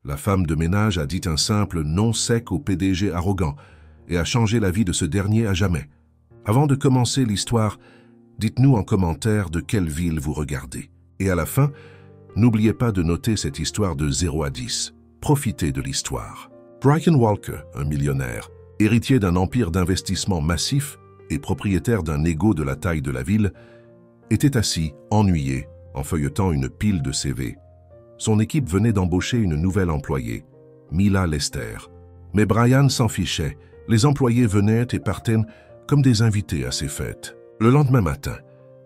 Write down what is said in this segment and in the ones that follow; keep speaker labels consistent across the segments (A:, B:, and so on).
A: La femme de ménage a dit un simple non sec au PDG arrogant et a changé la vie de ce dernier à jamais. Avant de commencer l'histoire, dites-nous en commentaire de quelle ville vous regardez. Et à la fin, n'oubliez pas de noter cette histoire de 0 à 10. Profitez de l'histoire. Brian Walker, un millionnaire, héritier d'un empire d'investissement massif et propriétaire d'un égo de la taille de la ville, était assis, ennuyé, en feuilletant une pile de CV. Son équipe venait d'embaucher une nouvelle employée, Mila Lester. Mais Brian s'en fichait. Les employés venaient et partaient comme des invités à ses fêtes. Le lendemain matin,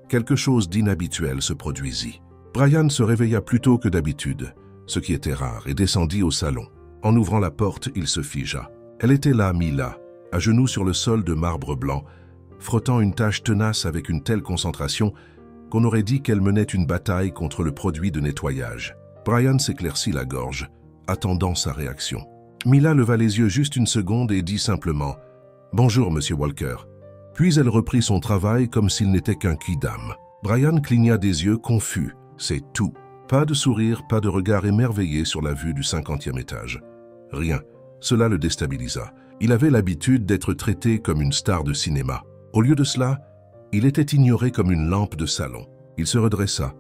A: quelque chose d'inhabituel se produisit. Brian se réveilla plus tôt que d'habitude, ce qui était rare, et descendit au salon. En ouvrant la porte, il se figea. Elle était là, Mila, à genoux sur le sol de marbre blanc, frottant une tâche tenace avec une telle concentration qu'on aurait dit qu'elle menait une bataille contre le produit de nettoyage. Brian s'éclaircit la gorge, attendant sa réaction. Mila leva les yeux juste une seconde et dit simplement « Bonjour, Monsieur Walker ». Puis elle reprit son travail comme s'il n'était qu'un quidam. Brian cligna des yeux confus, c'est tout. Pas de sourire, pas de regard émerveillé sur la vue du 50e étage. Rien. Cela le déstabilisa. Il avait l'habitude d'être traité comme une star de cinéma. Au lieu de cela, il était ignoré comme une lampe de salon. Il se redressa,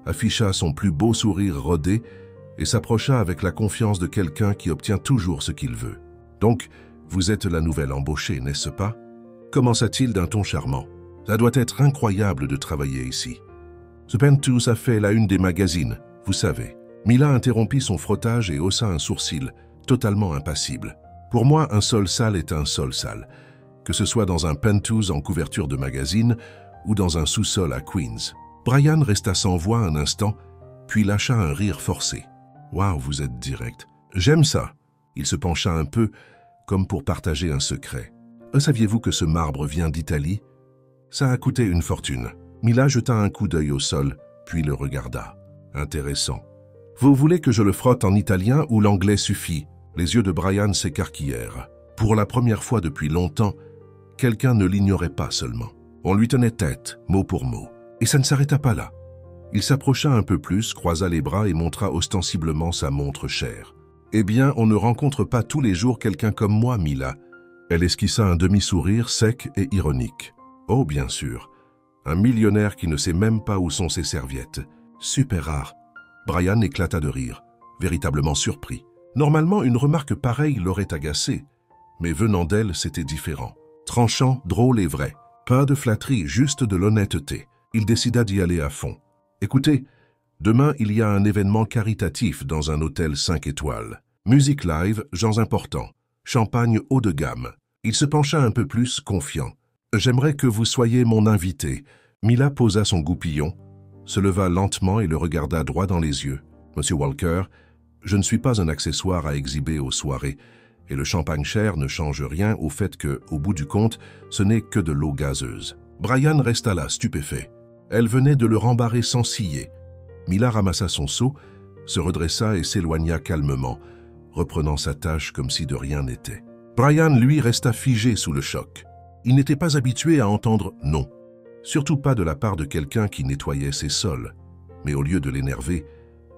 A: afficha son plus beau sourire rodé et s'approcha avec la confiance de quelqu'un qui obtient toujours ce qu'il veut. « Donc, vous êtes la nouvelle embauchée, n'est-ce pas ?» commença-t-il d'un ton charmant. « Ça doit être incroyable de travailler ici. Ce Penthouse a fait la une des magazines, vous savez. » Mila interrompit son frottage et haussa un sourcil, totalement impassible. « Pour moi, un sol sale est un sol sale, que ce soit dans un Penthouse en couverture de magazine ou dans un sous-sol à Queens. » Brian resta sans voix un instant, puis lâcha un rire forcé. « Waouh, vous êtes direct. J'aime ça. » Il se pencha un peu, comme pour partager un secret. « Saviez-vous que ce marbre vient d'Italie? Ça a coûté une fortune. » Mila jeta un coup d'œil au sol, puis le regarda. « Intéressant. Vous voulez que je le frotte en italien ou l'anglais suffit ?» Les yeux de Brian s'écarquillèrent. Pour la première fois depuis longtemps, quelqu'un ne l'ignorait pas seulement. On lui tenait tête, mot pour mot. Et ça ne s'arrêta pas là. Il s'approcha un peu plus, croisa les bras et montra ostensiblement sa montre chère. « Eh bien, on ne rencontre pas tous les jours quelqu'un comme moi, Mila. » Elle esquissa un demi-sourire sec et ironique. « Oh, bien sûr. Un millionnaire qui ne sait même pas où sont ses serviettes. Super rare. » Brian éclata de rire, véritablement surpris. Normalement, une remarque pareille l'aurait agacé, mais venant d'elle, c'était différent. Tranchant, drôle et vrai. Pas de flatterie, juste de l'honnêteté. Il décida d'y aller à fond. « Écoutez, demain, il y a un événement caritatif dans un hôtel 5 étoiles. Musique live, gens importants. Champagne haut de gamme. » Il se pencha un peu plus, confiant. « J'aimerais que vous soyez mon invité. » Mila posa son goupillon, se leva lentement et le regarda droit dans les yeux. « Monsieur Walker, je ne suis pas un accessoire à exhiber aux soirées, et le champagne cher ne change rien au fait que, au bout du compte, ce n'est que de l'eau gazeuse. » Brian resta là, stupéfait. Elle venait de le rembarrer sans ciller. Mila ramassa son seau, se redressa et s'éloigna calmement, reprenant sa tâche comme si de rien n'était. Brian, lui, resta figé sous le choc. Il n'était pas habitué à entendre « non », surtout pas de la part de quelqu'un qui nettoyait ses sols. Mais au lieu de l'énerver,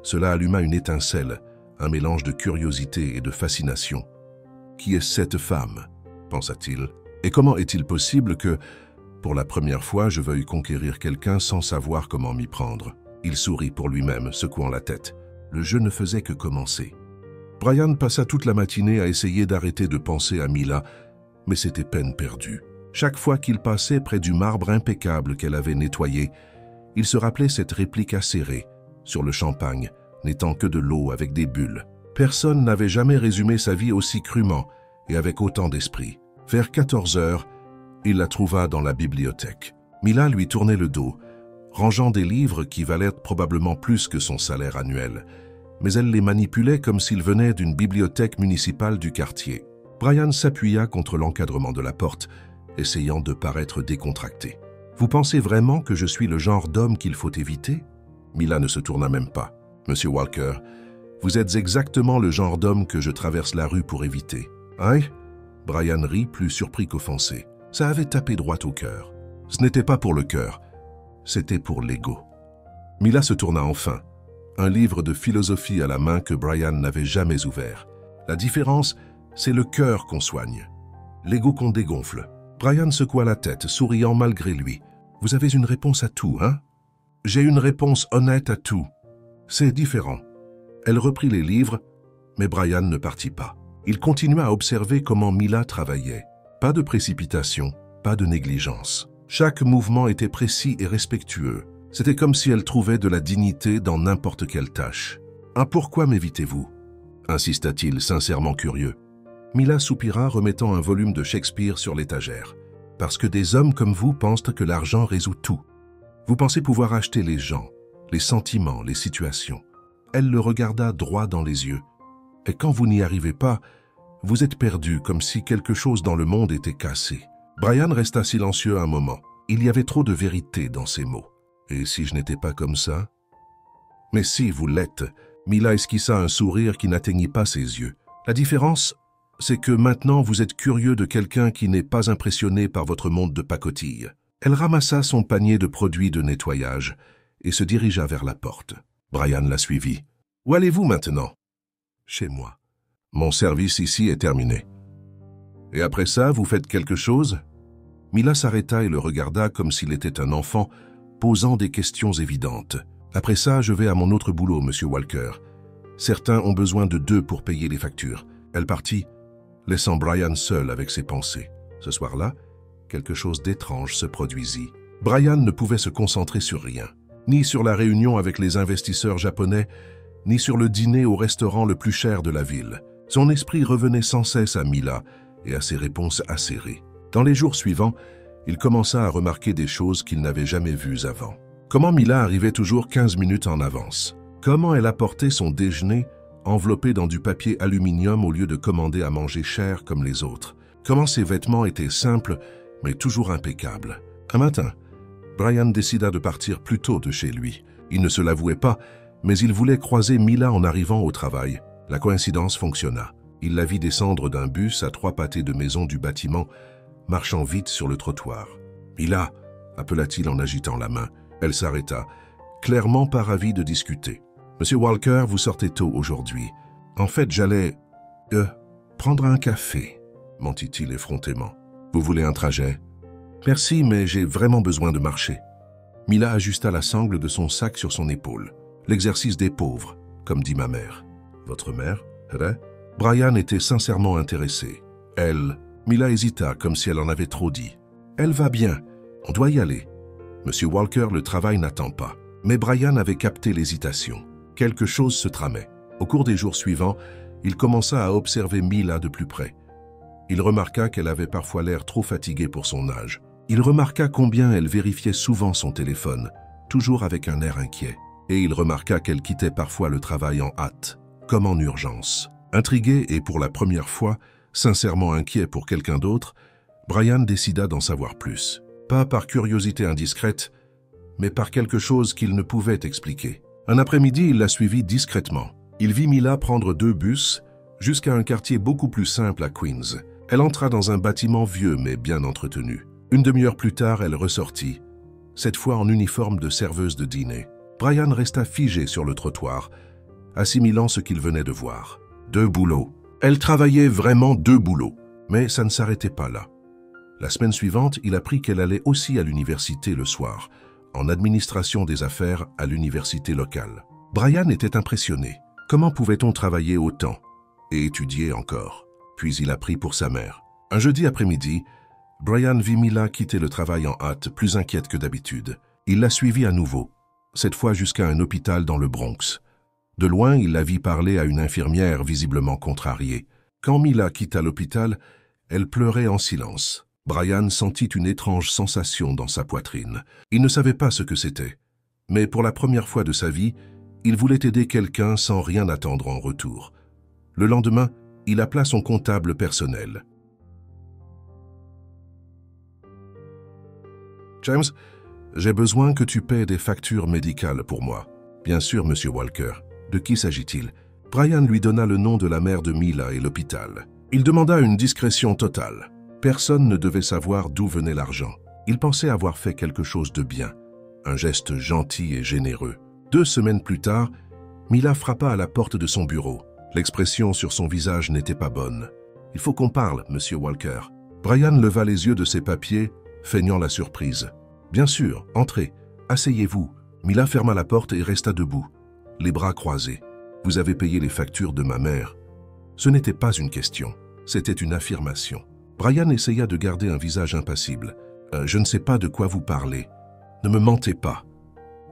A: cela alluma une étincelle, un mélange de curiosité et de fascination. « Qui est cette femme ?» pensa-t-il. « Et comment est-il possible que, pour la première fois, je veuille conquérir quelqu'un sans savoir comment m'y prendre ?» Il sourit pour lui-même, secouant la tête. Le jeu ne faisait que commencer. Brian passa toute la matinée à essayer d'arrêter de penser à Mila, mais c'était peine perdue. Chaque fois qu'il passait près du marbre impeccable qu'elle avait nettoyé, il se rappelait cette réplique acérée, sur le champagne, n'étant que de l'eau avec des bulles. Personne n'avait jamais résumé sa vie aussi crûment et avec autant d'esprit. Vers 14 heures, il la trouva dans la bibliothèque. Mila lui tournait le dos, rangeant des livres qui valaient probablement plus que son salaire annuel, mais elle les manipulait comme s'ils venaient d'une bibliothèque municipale du quartier. Brian s'appuya contre l'encadrement de la porte, essayant de paraître décontracté. « Vous pensez vraiment que je suis le genre d'homme qu'il faut éviter ?» Mila ne se tourna même pas. « Monsieur Walker, vous êtes exactement le genre d'homme que je traverse la rue pour éviter. »« Hein ?» Brian rit, plus surpris qu'offensé. Ça avait tapé droit au cœur. Ce n'était pas pour le cœur, c'était pour l'ego. Mila se tourna enfin. un livre de philosophie à la main que Brian n'avait jamais ouvert. La différence, c'est le cœur qu'on soigne, l'ego qu'on dégonfle. Brian secoua la tête, souriant malgré lui. « Vous avez une réponse à tout, hein ?»« J'ai une réponse honnête à tout. C'est différent. » Elle reprit les livres, mais Brian ne partit pas. Il continua à observer comment Mila travaillait. Pas de précipitation, pas de négligence. Chaque mouvement était précis et respectueux. C'était comme si elle trouvait de la dignité dans n'importe quelle tâche. « Un pourquoi m'évitez-vous » insista-t-il, sincèrement curieux. Mila soupira, remettant un volume de Shakespeare sur l'étagère. « Parce que des hommes comme vous pensent que l'argent résout tout. Vous pensez pouvoir acheter les gens, les sentiments, les situations. » Elle le regarda droit dans les yeux. « Et quand vous n'y arrivez pas, vous êtes perdu, comme si quelque chose dans le monde était cassé. » Brian resta silencieux un moment. Il y avait trop de vérité dans ses mots. « Et si je n'étais pas comme ça ?»« Mais si, vous l'êtes. » Mila esquissa un sourire qui n'atteignit pas ses yeux. « La différence, c'est que maintenant vous êtes curieux de quelqu'un qui n'est pas impressionné par votre monde de pacotille. » Elle ramassa son panier de produits de nettoyage et se dirigea vers la porte. Brian la suivit. « Où allez-vous maintenant ?»« Chez moi. Mon service ici est terminé. »« Et après ça, vous faites quelque chose ?» Mila s'arrêta et le regarda comme s'il était un enfant, posant des questions évidentes. « Après ça, je vais à mon autre boulot, Monsieur Walker. Certains ont besoin de 2 pour payer les factures. » Elle partit, laissant Brian seul avec ses pensées. Ce soir-là, quelque chose d'étrange se produisit. Brian ne pouvait se concentrer sur rien, ni sur la réunion avec les investisseurs japonais, ni sur le dîner au restaurant le plus cher de la ville. Son esprit revenait sans cesse à Mila et à ses réponses acérées. Dans les jours suivants, il commença à remarquer des choses qu'il n'avait jamais vues avant. Comment Mila arrivait toujours 15 minutes en avance? Comment elle apportait son déjeuner enveloppé dans du papier aluminium au lieu de commander à manger cher comme les autres? Comment ses vêtements étaient simples, mais toujours impeccables? Un matin, Brian décida de partir plus tôt de chez lui. Il ne se l'avouait pas, mais il voulait croiser Mila en arrivant au travail. La coïncidence fonctionna. Il la vit descendre d'un bus à 3 pâtés de maison du bâtiment, marchant vite sur le trottoir. « Mila » appela-t-il en agitant la main. Elle s'arrêta, clairement pas ravie de discuter. « Monsieur Walker, vous sortez tôt aujourd'hui. En fait, j'allais... prendre un café, » mentit-il effrontément. « Vous voulez un trajet ?»« Merci, mais j'ai vraiment besoin de marcher. » Mila ajusta la sangle de son sac sur son épaule. « L'exercice des pauvres, comme dit ma mère. »« Votre mère, vrai ?» Brian était sincèrement intéressé. « Elle... » Mila hésita, comme si elle en avait trop dit. « Elle va bien. On doit y aller. » Monsieur Walker, le travail n'attend pas. Mais Brian avait capté l'hésitation. Quelque chose se tramait. Au cours des jours suivants, il commença à observer Mila de plus près. Il remarqua qu'elle avait parfois l'air trop fatiguée pour son âge. Il remarqua combien elle vérifiait souvent son téléphone, toujours avec un air inquiet. Et il remarqua qu'elle quittait parfois le travail en hâte, comme en urgence. Intrigué et pour la première fois, sincèrement inquiet pour quelqu'un d'autre, Brian décida d'en savoir plus. Pas par curiosité indiscrète, mais par quelque chose qu'il ne pouvait expliquer. Un après-midi, il la suivit discrètement. Il vit Mila prendre 2 bus jusqu'à un quartier beaucoup plus simple à Queens. Elle entra dans un bâtiment vieux mais bien entretenu. Une demi-heure plus tard, elle ressortit, cette fois en uniforme de serveuse de dîner. Brian resta figé sur le trottoir, assimilant ce qu'il venait de voir. 2 boulots. Elle travaillait vraiment 2 boulots, mais ça ne s'arrêtait pas là. La semaine suivante, il apprit qu'elle allait aussi à l'université le soir, en administration des affaires à l'université locale. Brian était impressionné. Comment pouvait-on travailler autant et étudier encore? Puis il apprit pour sa mère. Un jeudi après-midi, Brian vit Mila quitter le travail en hâte, plus inquiète que d'habitude. Il la suivit à nouveau, cette fois jusqu'à un hôpital dans le Bronx. De loin, il la vit parler à une infirmière visiblement contrariée. Quand Mila quitta l'hôpital, elle pleurait en silence. Brian sentit une étrange sensation dans sa poitrine. Il ne savait pas ce que c'était, mais pour la première fois de sa vie, il voulait aider quelqu'un sans rien attendre en retour. Le lendemain, il appela son comptable personnel. « James, j'ai besoin que tu paies des factures médicales pour moi. »« Bien sûr, Monsieur Walker. De qui s'agit-il » Brian lui donna le nom de la mère de Mila et l'hôpital. Il demanda une discrétion totale. Personne ne devait savoir d'où venait l'argent. Il pensait avoir fait quelque chose de bien, un geste gentil et généreux. 2 semaines plus tard, Mila frappa à la porte de son bureau. L'expression sur son visage n'était pas bonne. « Il faut qu'on parle, Monsieur Walker. » Brian leva les yeux de ses papiers, feignant la surprise. « Bien sûr, entrez. Asseyez-vous. » Mila ferma la porte et resta debout, les bras croisés. « Vous avez payé les factures de ma mère. » Ce n'était pas une question, c'était une affirmation. Brian essaya de garder un visage impassible. « Je ne sais pas de quoi vous parlez. Ne me mentez pas. »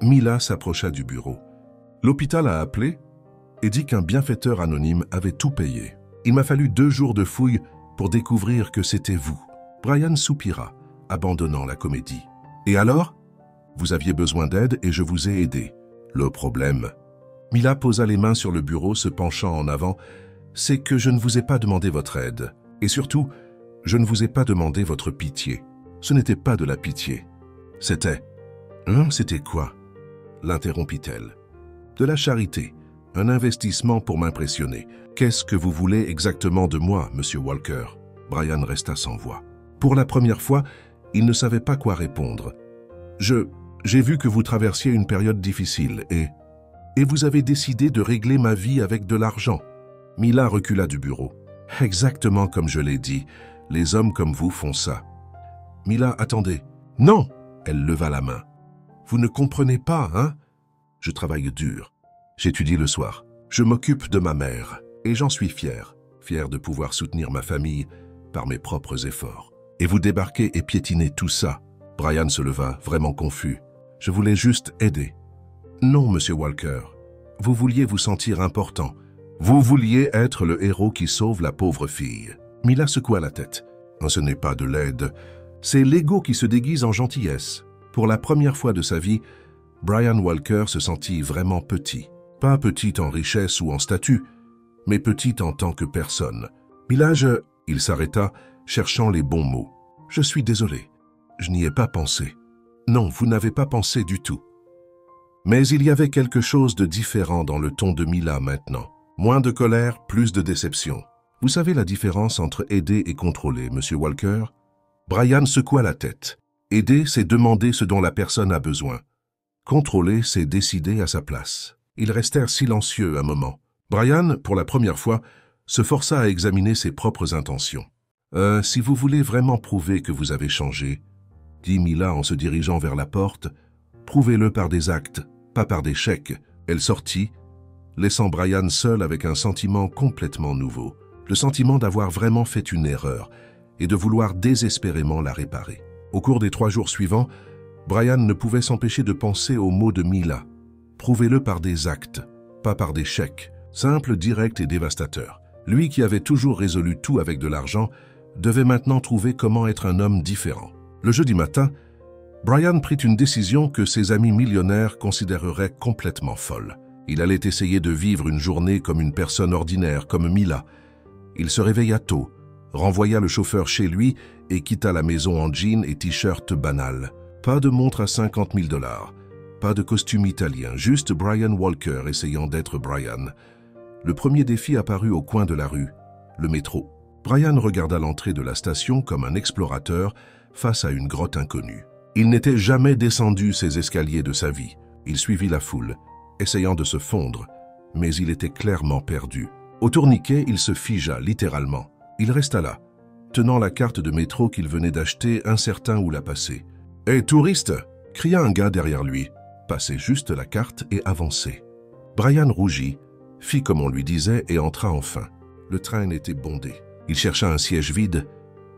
A: Mila s'approcha du bureau. « L'hôpital a appelé et dit qu'un bienfaiteur anonyme avait tout payé. Il m'a fallu 2 jours de fouille pour découvrir que c'était vous. » Brian soupira, abandonnant la comédie. « Et alors ? Vous aviez besoin d'aide et je vous ai aidé. Le problème... » Mila posa les mains sur le bureau, se penchant en avant. « C'est que je ne vous ai pas demandé votre aide. Et surtout, je ne vous ai pas demandé votre pitié. Ce n'était pas de la pitié. C'était... » « C'était quoi ?» l'interrompit-elle. « De la charité, un investissement pour m'impressionner. Qu'est-ce que vous voulez exactement de moi, Monsieur Walker ?» Brian resta sans voix. Pour la première fois, il ne savait pas quoi répondre. « J'ai vu que vous traversiez une période difficile et vous avez décidé de régler ma vie avec de l'argent. » Mila recula du bureau. « Exactement comme je l'ai dit, les hommes comme vous font ça. » « Mila, attendez. »« Non !» Elle leva la main. « Vous ne comprenez pas, hein ? Je travaille dur. J'étudie le soir. Je m'occupe de ma mère et j'en suis fier de pouvoir soutenir ma famille par mes propres efforts. Et vous débarquez et piétinez tout ça. » Brian se leva, vraiment confus. « Je voulais juste aider. » « Non, Monsieur Walker. Vous vouliez vous sentir important. Vous vouliez être le héros qui sauve la pauvre fille. » Mila secoua la tête. « Ce n'est pas de l'aide. C'est l'ego qui se déguise en gentillesse. » Pour la première fois de sa vie, Brian Walker se sentit vraiment petit. Pas petit en richesse ou en statut, mais petit en tant que personne. « Mila, Il s'arrêta, cherchant les bons mots. « Je suis désolé. Je n'y ai pas pensé. » « Non, vous n'avez pas pensé du tout. » Mais il y avait quelque chose de différent dans le ton de Mila maintenant. Moins de colère, plus de déception. Vous savez la différence entre aider et contrôler, Monsieur Walker ? Brian secoua la tête. Aider, c'est demander ce dont la personne a besoin. Contrôler, c'est décider à sa place. Ils restèrent silencieux un moment. Brian, pour la première fois, se força à examiner ses propres intentions. « Si vous voulez vraiment prouver que vous avez changé, » dit Mila en se dirigeant vers la porte, « prouvez-le par des actes, pas par des chèques. » Elle sortit, laissant Brian seul avec un sentiment complètement nouveau. Le sentiment d'avoir vraiment fait une erreur et de vouloir désespérément la réparer. Au cours des 3 jours suivants, Brian ne pouvait s'empêcher de penser aux mots de Mila. Prouvez-le par des actes, pas par des chèques. Simple, direct et dévastateur. Lui qui avait toujours résolu tout avec de l'argent, devait maintenant trouver comment être un homme différent. Le jeudi matin, Brian prit une décision que ses amis millionnaires considéreraient complètement folle. Il allait essayer de vivre une journée comme une personne ordinaire, comme Mila. Il se réveilla tôt, renvoya le chauffeur chez lui et quitta la maison en jean et t-shirt banal. Pas de montre à 50 000 $, pas de costume italien, juste Brian Walker essayant d'être Brian. Le premier défi apparut au coin de la rue, le métro. Brian regarda l'entrée de la station comme un explorateur face à une grotte inconnue. Il n'était jamais descendu ces escaliers de sa vie. Il suivit la foule, essayant de se fondre, mais il était clairement perdu. Au tourniquet, il se figea littéralement. Il resta là, tenant la carte de métro qu'il venait d'acheter, incertain où la passer. « Hé, touriste !» cria un gars derrière lui. Passez juste la carte et avancez. Brian rougit, fit comme on lui disait et entra enfin. Le train était bondé. Il chercha un siège vide,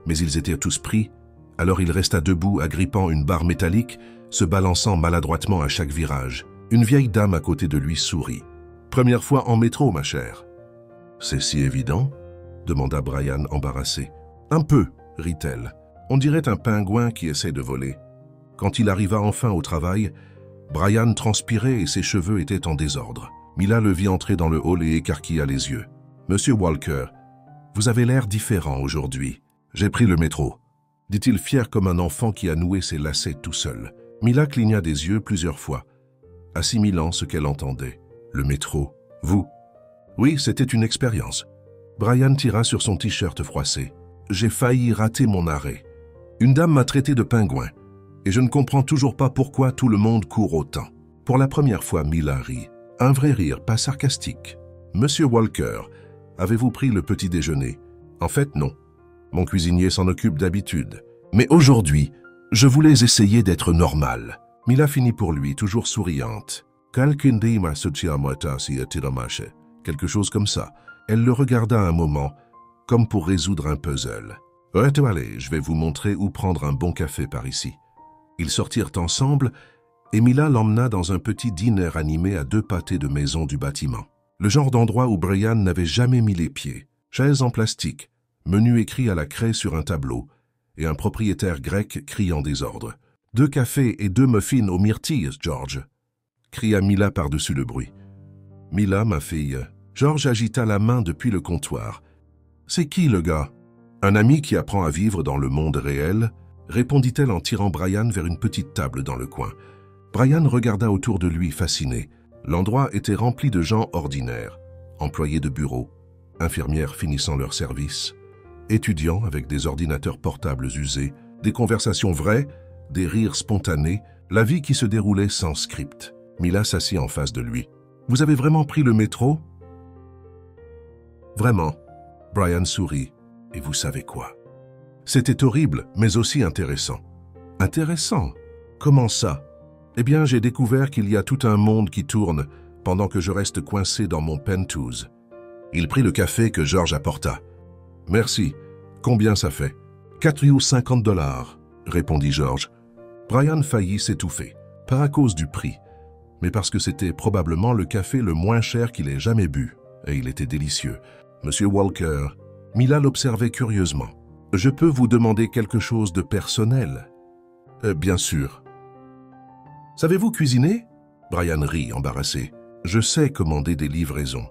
A: mais ils étaient tous pris. Alors il resta debout, agrippant une barre métallique, se balançant maladroitement à chaque virage. Une vieille dame à côté de lui sourit. « Première fois en métro, ma chère. »« C'est si évident ?» demanda Brian embarrassé. « Un peu, » rit-elle. On dirait un pingouin qui essaie de voler. Quand il arriva enfin au travail, Brian transpirait et ses cheveux étaient en désordre. Mila le vit entrer dans le hall et écarquilla les yeux. « Monsieur Walker, vous avez l'air différent aujourd'hui. J'ai pris le métro. » dit-il fier comme un enfant qui a noué ses lacets tout seul. Mila cligna des yeux plusieurs fois, assimilant ce qu'elle entendait. Le métro, vous ? Oui, c'était une expérience. Brian tira sur son t-shirt froissé. J'ai failli rater mon arrêt. Une dame m'a traité de pingouin, et je ne comprends toujours pas pourquoi tout le monde court autant. Pour la première fois, Mila rit. Un vrai rire, pas sarcastique. « Monsieur Walker, avez-vous pris le petit déjeuner ?»« En fait, non. Mon cuisinier s'en occupe d'habitude. Mais aujourd'hui, je voulais essayer d'être normal. » Mila finit pour lui, toujours souriante. « Quelque chose comme ça. » Elle le regarda un moment, comme pour résoudre un puzzle. « Allez, je vais vous montrer où prendre un bon café par ici. » Ils sortirent ensemble et Mila l'emmena dans un petit dîner animé à 2 pâtés de maison du bâtiment. Le genre d'endroit où Brian n'avait jamais mis les pieds. Chaises en plastique, menu écrit à la craie sur un tableau, et un propriétaire grec crie en désordre. « 2 cafés et 2 muffins aux myrtilles, George !» cria Mila par-dessus le bruit. « Mila, ma fille. » George agita la main depuis le comptoir. « C'est qui, le gars ?»« Un ami qui apprend à vivre dans le monde réel ?» répondit-elle en tirant Brian vers une petite table dans le coin. Brian regarda autour de lui fasciné. L'endroit était rempli de gens ordinaires, employés de bureau, infirmières finissant leur service, étudiants avec des ordinateurs portables usés, des conversations vraies, des rires spontanés, la vie qui se déroulait sans script. Mila s'assit en face de lui. « Vous avez vraiment pris le métro ?»« Vraiment. » Brian sourit. « Et vous savez quoi ? C'était horrible, mais aussi intéressant. »« Intéressant ? Comment ça ? » « Eh bien, j'ai découvert qu'il y a tout un monde qui tourne pendant que je reste coincé dans mon penthouse. » Il prit le café que George apporta. « Merci. Combien ça fait ?»« $4,50, répondit George. Brian faillit s'étouffer, pas à cause du prix, mais parce que c'était probablement le café le moins cher qu'il ait jamais bu, et il était délicieux. « Monsieur Walker, » Mila l'observait curieusement. « Je peux vous demander quelque chose de personnel ?»« Bien sûr. » « Savez-vous cuisiner ?» Brian rit, embarrassé. « Je sais commander des livraisons. »«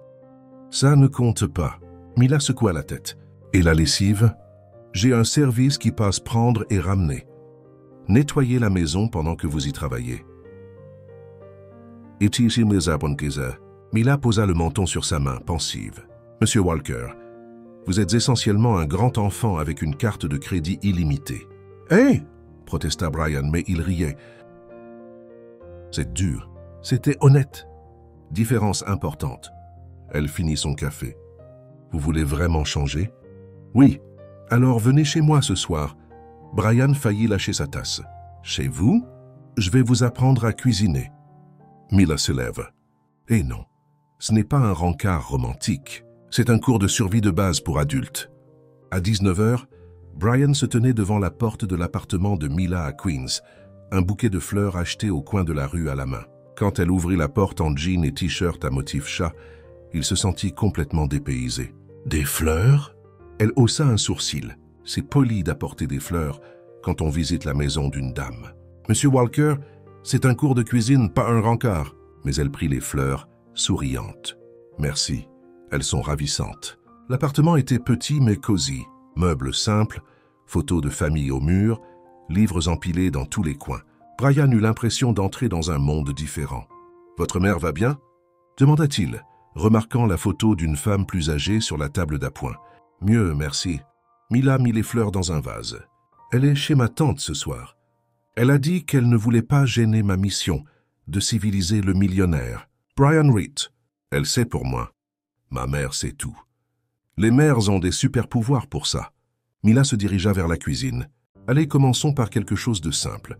A: Ça ne compte pas. » Mila secoua la tête. « Et la lessive ?»« J'ai un service qui passe prendre et ramener. Nettoyez la maison pendant que vous y travaillez. » Mila posa le menton sur sa main, pensive. « Monsieur Walker, vous êtes essentiellement un grand enfant avec une carte de crédit illimitée. »« Hé !» protesta Brian, mais il riait. C'est dur. C'était honnête. Différence importante. Elle finit son café. Vous voulez vraiment changer? Oui. Alors venez chez moi ce soir. Brian faillit lâcher sa tasse. Chez vous? Je vais vous apprendre à cuisiner. Mila se lève. Eh non, ce n'est pas un rencard romantique. C'est un cours de survie de base pour adultes. À 19h, Brian se tenait devant la porte de l'appartement de Mila à Queens, un bouquet de fleurs acheté au coin de la rue à la main. Quand elle ouvrit la porte en jean et t-shirt à motif chat, il se sentit complètement dépaysé. « Des fleurs ?» Elle haussa un sourcil. C'est poli d'apporter des fleurs quand on visite la maison d'une dame. « Monsieur Walker, c'est un cours de cuisine, pas un rencard. » Mais elle prit les fleurs, souriante. « Merci, elles sont ravissantes. » L'appartement était petit mais cosy. Meubles simples, photos de famille au mur, livres empilés dans tous les coins. Brian eut l'impression d'entrer dans un monde différent. « Votre mère va bien ?» demanda-t-il, remarquant la photo d'une femme plus âgée sur la table d'appoint. « Mieux, merci. » Mila mit les fleurs dans un vase. « Elle est chez ma tante ce soir. Elle a dit qu'elle ne voulait pas gêner ma mission de civiliser le millionnaire. Brian Reed. Elle sait pour moi. Ma mère sait tout. Les mères ont des super-pouvoirs pour ça. » Mila se dirigea vers la cuisine. « Allez, commençons par quelque chose de simple.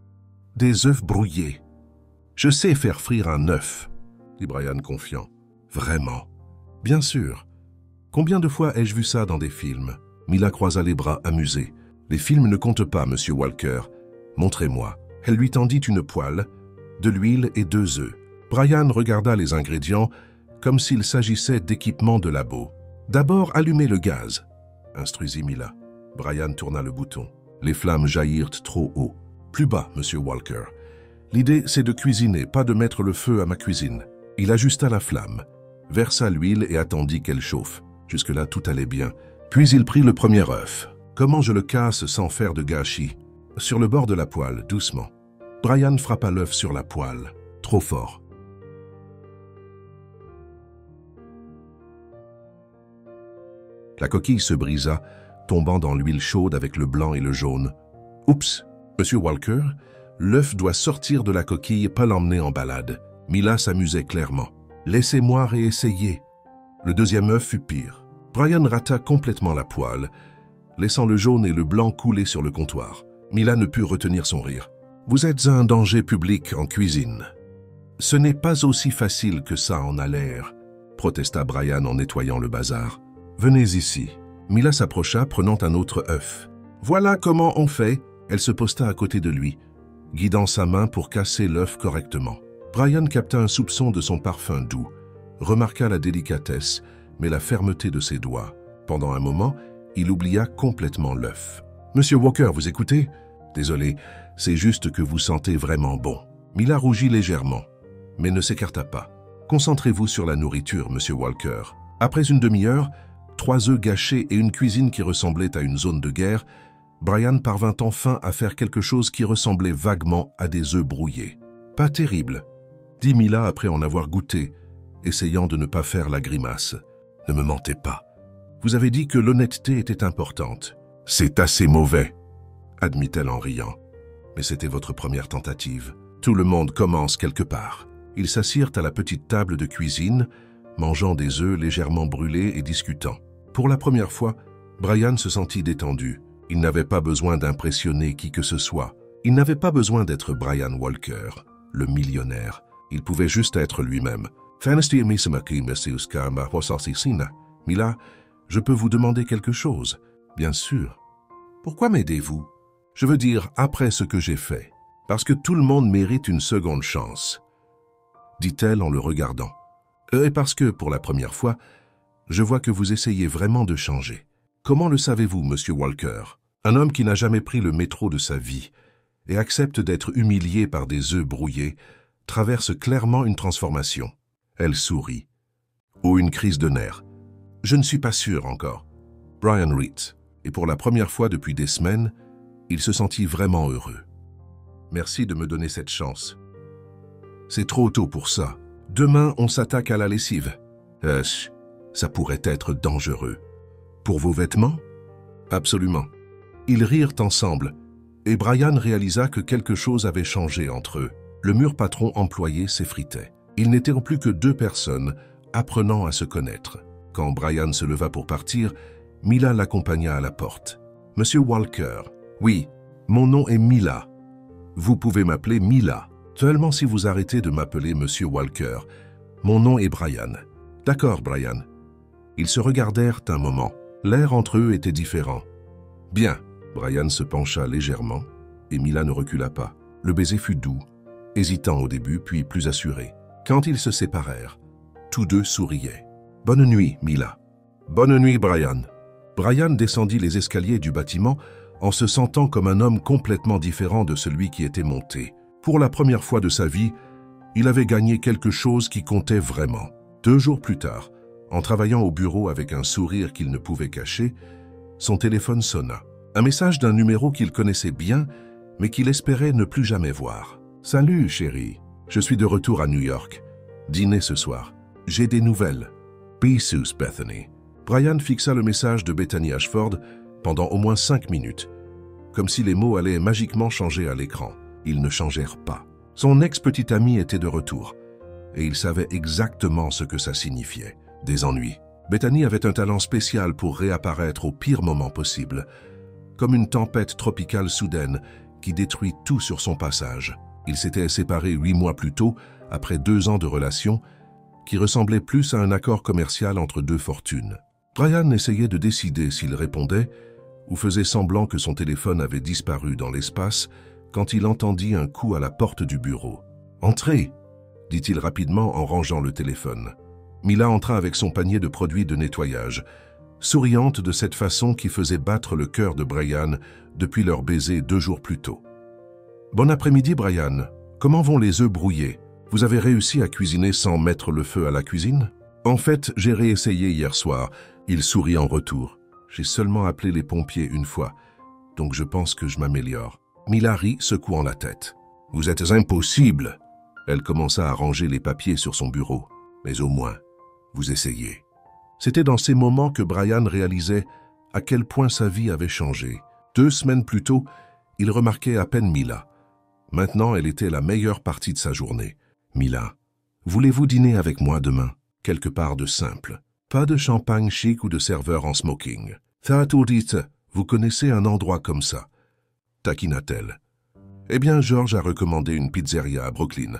A: Des œufs brouillés. »« Je sais faire frire un œuf, » dit Brian confiant. « Vraiment ?»« Bien sûr. Combien de fois ai-je vu ça dans des films ?» Mila croisa les bras amusée. « Les films ne comptent pas, monsieur Walker. Montrez-moi. » Elle lui tendit une poêle, de l'huile et 2 œufs. Brian regarda les ingrédients comme s'il s'agissait d'équipements de labo. « D'abord, allumez le gaz, » instruisit Mila. Brian tourna le bouton. Les flammes jaillirent trop haut. « Plus bas, monsieur Walker. L'idée, c'est de cuisiner, pas de mettre le feu à ma cuisine. » Il ajusta la flamme, versa l'huile et attendit qu'elle chauffe. Jusque-là, tout allait bien. Puis il prit le premier œuf. Comment je le casse sans faire de gâchis? Sur le bord de la poêle, doucement. Brian frappa l'œuf sur la poêle. Trop fort. La coquille se brisa, tombant dans l'huile chaude avec le blanc et le jaune. « Oups, monsieur Walker, l'œuf doit sortir de la coquille, pas l'emmener en balade. » Mila s'amusait clairement. « Laissez-moi réessayer. Le deuxième œuf fut pire. Brian rata complètement la poêle, laissant le jaune et le blanc couler sur le comptoir. Mila ne put retenir son rire. Vous êtes un danger public en cuisine. Ce n'est pas aussi facile que ça en a l'air, protesta Brian en nettoyant le bazar. Venez ici. Mila s'approcha, prenant un autre œuf. Voilà comment on fait. Elle se posta à côté de lui, guidant sa main pour casser l'œuf correctement. Brian capta un soupçon de son parfum doux, remarqua la délicatesse, mais la fermeté de ses doigts. Pendant un moment, il oublia complètement l'œuf. « Monsieur Walker, vous écoutez ? Désolé, c'est juste que vous sentez vraiment bon. » Mila rougit légèrement, mais ne s'écarta pas. « Concentrez-vous sur la nourriture, Monsieur Walker. » Après une demi-heure, 3 œufs gâchés et une cuisine qui ressemblait à une zone de guerre, Brian parvint enfin à faire quelque chose qui ressemblait vaguement à des œufs brouillés. « Pas terrible, » dit Mila après en avoir goûté, essayant de ne pas faire la grimace. « Ne me mentez pas. Vous avez dit que l'honnêteté était importante. »« C'est assez mauvais, » admit-elle en riant. « Mais c'était votre première tentative. Tout le monde commence quelque part. » Ils s'assirent à la petite table de cuisine, mangeant des œufs légèrement brûlés et discutant. Pour la première fois, Brian se sentit détendu. Il n'avait pas besoin d'impressionner qui que ce soit. Il n'avait pas besoin d'être Brian Walker, le millionnaire. Il pouvait juste être lui-même. Mila, je peux vous demander quelque chose? Bien sûr. Pourquoi m'aidez-vous? Je veux dire, après ce que j'ai fait. Parce que tout le monde mérite une seconde chance, dit-elle en le regardant. Et parce que, pour la première fois, je vois que vous essayez vraiment de changer. Comment le savez-vous, Monsieur Walker? Un homme qui n'a jamais pris le métro de sa vie et accepte d'être humilié par des œufs brouillés traverse clairement une transformation. Elle sourit. Ou une crise de nerfs. Je ne suis pas sûr encore. Brian rit, et pour la première fois depuis des semaines, il se sentit vraiment heureux. Merci de me donner cette chance. C'est trop tôt pour ça. Demain, on s'attaque à la lessive. Ça pourrait être dangereux. Pour vos vêtements? Absolument. Ils rirent ensemble, et Brian réalisa que quelque chose avait changé entre eux. Le mur patron-employé s'effritait. Ils n'étaient plus que 2 personnes, apprenant à se connaître. Quand Brian se leva pour partir, Mila l'accompagna à la porte. « Monsieur Walker, oui, mon nom est Mila. Vous pouvez m'appeler Mila. Seulement si vous arrêtez de m'appeler Monsieur Walker. Mon nom est Brian. »« D'accord, Brian. » Ils se regardèrent un moment. L'air entre eux était différent. « Bien. » Brian se pencha légèrement, et Mila ne recula pas. Le baiser fut doux, hésitant au début, puis plus assuré. Quand ils se séparèrent, tous 2 souriaient. « Bonne nuit, Mila. »« Bonne nuit, Brian. » Brian descendit les escaliers du bâtiment en se sentant comme un homme complètement différent de celui qui était monté. Pour la première fois de sa vie, il avait gagné quelque chose qui comptait vraiment. 2 jours plus tard, en travaillant au bureau avec un sourire qu'il ne pouvait cacher, son téléphone sonna. Un message d'un numéro qu'il connaissait bien, mais qu'il espérait ne plus jamais voir. « Salut, chérie. Je suis de retour à New York. Dîner ce soir. J'ai des nouvelles. Peace, Bethany. » Brian fixa le message de Bethany Ashford pendant au moins 5 minutes, comme si les mots allaient magiquement changer à l'écran. Ils ne changèrent pas. Son ex-petite amie était de retour, et il savait exactement ce que ça signifiait. Des ennuis. Bethany avait un talent spécial pour réapparaître au pire moment possible, comme une tempête tropicale soudaine qui détruit tout sur son passage. Ils s'étaient séparés 8 mois plus tôt, après 2 ans de relation, qui ressemblait plus à un accord commercial entre 2 fortunes. Brian essayait de décider s'il répondait ou faisait semblant que son téléphone avait disparu dans l'espace quand il entendit un coup à la porte du bureau. « Entrez !» dit-il rapidement en rangeant le téléphone. Mila entra avec son panier de produits de nettoyage, souriante de cette façon qui faisait battre le cœur de Brian depuis leur baiser 2 jours plus tôt. « Bon après-midi, Brian. Comment vont les œufs brouillés? Vous avez réussi à cuisiner sans mettre le feu à la cuisine? » « En fait, j'ai réessayé hier soir. » Il sourit en retour. « J'ai seulement appelé les pompiers une fois, donc je pense que je m'améliore. » Mila rit, secouant la tête. « Vous êtes impossible !» Elle commença à ranger les papiers sur son bureau. « Mais au moins, vous essayez. » C'était dans ces moments que Brian réalisait à quel point sa vie avait changé. 2 semaines plus tôt, il remarquait à peine Mila. Maintenant, elle était la meilleure partie de sa journée. « Mila, Voulez-vous dîner avec moi demain? Quelque part de simple. Pas de champagne chic ou de serveur en smoking. Thaatourdite, vous connaissez un endroit comme ça? Taquina-t-elle. Eh bien, George a recommandé une pizzeria à Brooklyn.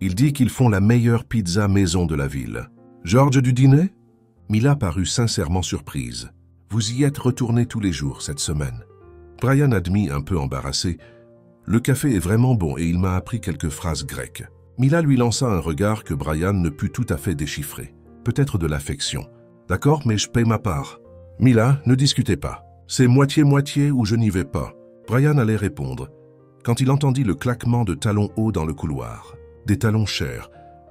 A: Il dit qu'ils font la meilleure pizza maison de la ville. George du dîner? Mila parut sincèrement surprise. Vous y êtes retourné tous les jours cette semaine. Brian admit un peu embarrassé. Le café est vraiment bon et il m'a appris quelques phrases grecques. Mila lui lança un regard que Brian ne put tout à fait déchiffrer. Peut-être de l'affection. D'accord, mais je paye ma part. Mila, ne discutez pas. C'est moitié-moitié ou je n'y vais pas. Brian allait répondre, quand il entendit le claquement de talons hauts dans le couloir. Des talons chers,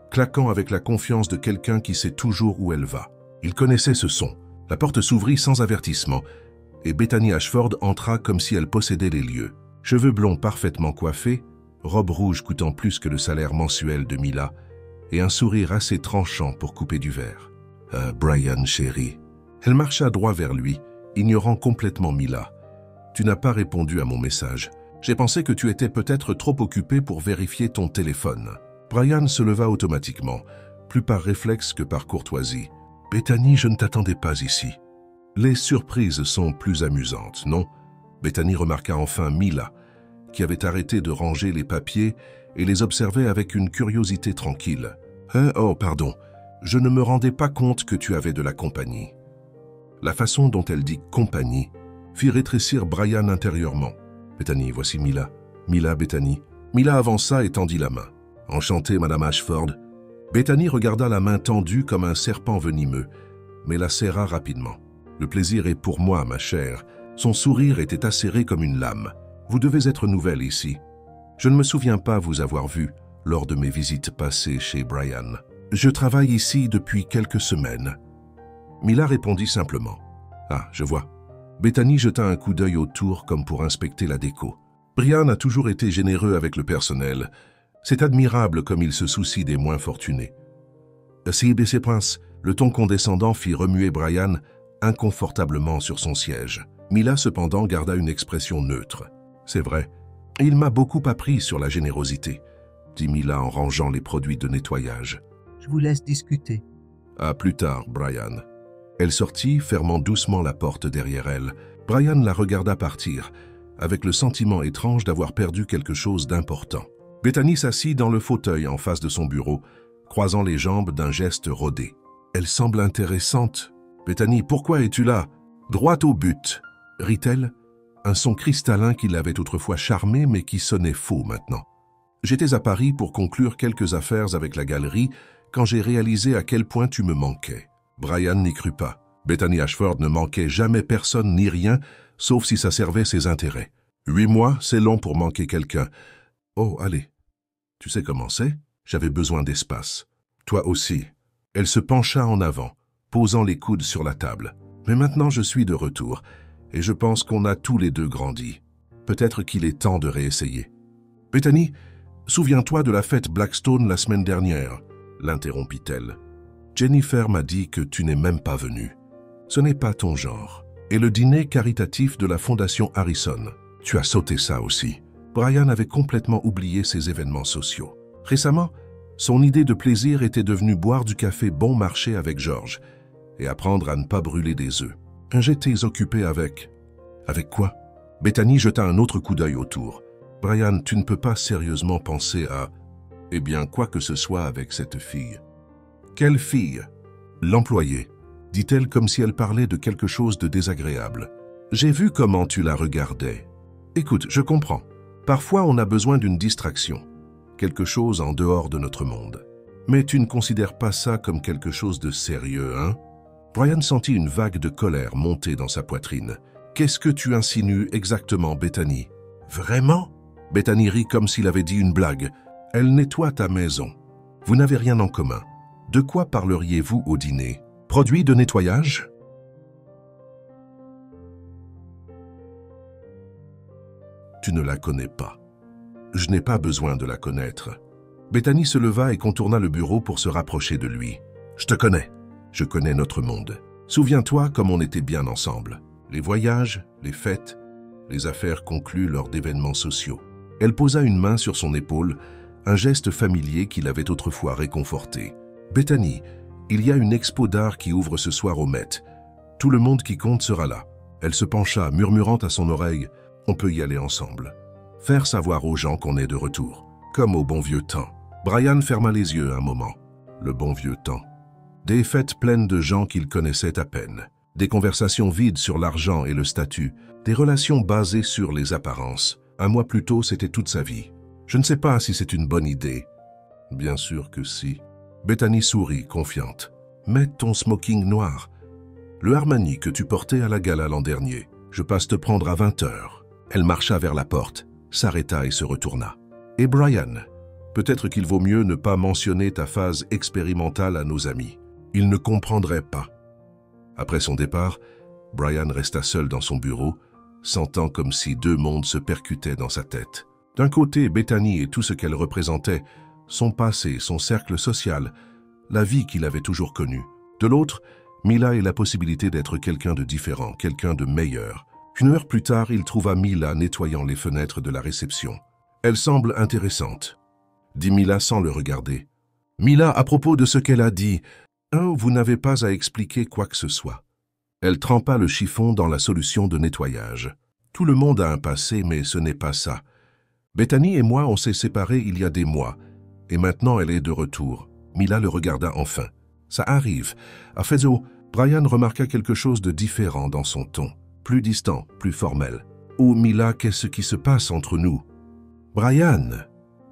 A: claquant avec la confiance de quelqu'un qui sait toujours où elle va. Il connaissait ce son. La porte s'ouvrit sans avertissement, et Bethany Ashford entra comme si elle possédait les lieux. Cheveux blonds parfaitement coiffés, robe rouge coûtant plus que le salaire mensuel de Mila, et un sourire assez tranchant pour couper du verre. « Ah, Brian, chéri. » Elle marcha droit vers lui, ignorant complètement Mila. « Tu n'as pas répondu à mon message. J'ai pensé que tu étais peut-être trop occupé pour vérifier ton téléphone. » Brian se leva automatiquement, plus par réflexe que par courtoisie. « Bethany, je ne t'attendais pas ici. » Les surprises sont plus amusantes, non? Bethany remarqua enfin Mila, qui avait arrêté de ranger les papiers et les observait avec une curiosité tranquille. « Oh, pardon, je ne me rendais pas compte que tu avais de la compagnie. » La façon dont elle dit « compagnie » fit rétrécir Brian intérieurement. « Bethany, voici Mila. Mila, Bethany. » Mila avança et tendit la main. « Enchantée, Madame Ashford. » Bethany regarda la main tendue comme un serpent venimeux, mais la serra rapidement. « Le plaisir est pour moi, ma chère. » Son sourire était acéré comme une lame. « Vous devez être nouvelle ici. Je ne me souviens pas vous avoir vu lors de mes visites passées chez Brian. Je travaille ici depuis quelques semaines. » Mila répondit simplement. « Ah, je vois. » Bethany jeta un coup d'œil autour comme pour inspecter la déco. Brian a toujours été généreux avec le personnel. C'est admirable comme il se soucie des moins fortunés. Si, baissez Prince, le ton condescendant fit remuer Brian inconfortablement sur son siège. Mila cependant garda une expression neutre. C'est vrai, il m'a beaucoup appris sur la générosité, dit Mila en rangeant les produits de nettoyage.
B: Je vous laisse discuter.
A: À plus tard, Brian. Elle sortit, fermant doucement la porte derrière elle. Brian la regarda partir, avec le sentiment étrange d'avoir perdu quelque chose d'important. Bethany s'assit dans le fauteuil en face de son bureau, croisant les jambes d'un geste rodé. Elle semble intéressante. Bethany, pourquoi es-tu là? Droit au but, rit-elle, un son cristallin qui l'avait autrefois charmé mais qui sonnait faux maintenant. J'étais à Paris pour conclure quelques affaires avec la galerie quand j'ai réalisé à quel point tu me manquais. Brian n'y crut pas. Bethany Ashford ne manquait jamais personne ni rien, sauf si ça servait ses intérêts. 8 mois, c'est long pour manquer quelqu'un. Oh, allez. Tu sais comment c'est? J'avais besoin d'espace. Toi aussi. Elle se pencha en avant, posant les coudes sur la table. Mais maintenant je suis de retour, et je pense qu'on a tous les deux grandi. Peut-être qu'il est temps de réessayer. Bethany, souviens-toi de la fête Blackstone la semaine dernière, l'interrompit-elle. Jennifer m'a dit que tu n'es même pas venue. Ce n'est pas ton genre. Et le dîner caritatif de la Fondation Harrison. Tu as sauté ça aussi. Brian avait complètement oublié ces événements sociaux. Récemment, son idée de plaisir était devenue boire du café bon marché avec George et apprendre à ne pas brûler des œufs. J'étais occupé avec... Avec quoi? Bethany jeta un autre coup d'œil autour. Brian, tu ne peux pas sérieusement penser à... Eh bien, quoi que ce soit avec cette fille. Quelle fille? L'employée, dit-elle comme si elle parlait de quelque chose de désagréable. J'ai vu comment tu la regardais. Écoute, je comprends. Parfois, on a besoin d'une distraction. Quelque chose en dehors de notre monde. Mais tu ne considères pas ça comme quelque chose de sérieux, hein? Brian sentit une vague de colère monter dans sa poitrine. Qu'est-ce que tu insinues exactement, Bethany? Vraiment? Bethany rit comme s'il avait dit une blague. Elle nettoie ta maison. Vous n'avez rien en commun. De quoi parleriez-vous au dîner? Produits de nettoyage? Tu ne la connais pas. Je n'ai pas besoin de la connaître. Bethany se leva et contourna le bureau pour se rapprocher de lui. Je te connais. Je connais notre monde. Souviens-toi comme on était bien ensemble. Les voyages, les fêtes, les affaires conclues lors d'événements sociaux. Elle posa une main sur son épaule, un geste familier qui l'avait autrefois réconforté. « Bethany, il y a une expo d'art qui ouvre ce soir au Met. Tout le monde qui compte sera là. » Elle se pencha, murmurant à son oreille « On peut y aller ensemble. » Faire savoir aux gens qu'on est de retour. Comme au bon vieux temps. Brian ferma les yeux un moment. Le bon vieux temps. Des fêtes pleines de gens qu'il connaissait à peine. Des conversations vides sur l'argent et le statut. Des relations basées sur les apparences. Un mois plus tôt, c'était toute sa vie. Je ne sais pas si c'est une bonne idée. Bien sûr que si. Bethany sourit, confiante. Mets ton smoking noir. Le Armani que tu portais à la gala l'an dernier. Je passe te prendre à 20h. Elle marcha vers la porte, s'arrêta et se retourna. Et Brian, peut-être qu'il vaut mieux ne pas mentionner ta phase expérimentale à nos amis. Ils ne comprendraient pas. Après son départ, Brian resta seul dans son bureau, sentant comme si deux mondes se percutaient dans sa tête. D'un côté, Bethany et tout ce qu'elle représentait, son passé, son cercle social, la vie qu'il avait toujours connue. De l'autre, Mila et la possibilité d'être quelqu'un de différent, quelqu'un de meilleur. Une heure plus tard, il trouva Mila nettoyant les fenêtres de la réception. « Elle semble intéressante », dit Mila sans le regarder. « Mila, à propos de ce qu'elle a dit, vous n'avez pas à expliquer quoi que ce soit. » Elle trempa le chiffon dans la solution de nettoyage. « Tout le monde a un passé, mais ce n'est pas ça. Bethany et moi, on s'est séparés il y a des mois, et maintenant elle est de retour. » Mila le regarda enfin. « Ça arrive. » À Fezzo, Brian remarqua quelque chose de différent dans son ton, plus distant, plus formel. « Oh Mila, qu'est-ce qui se passe entre nous ?»« Brian,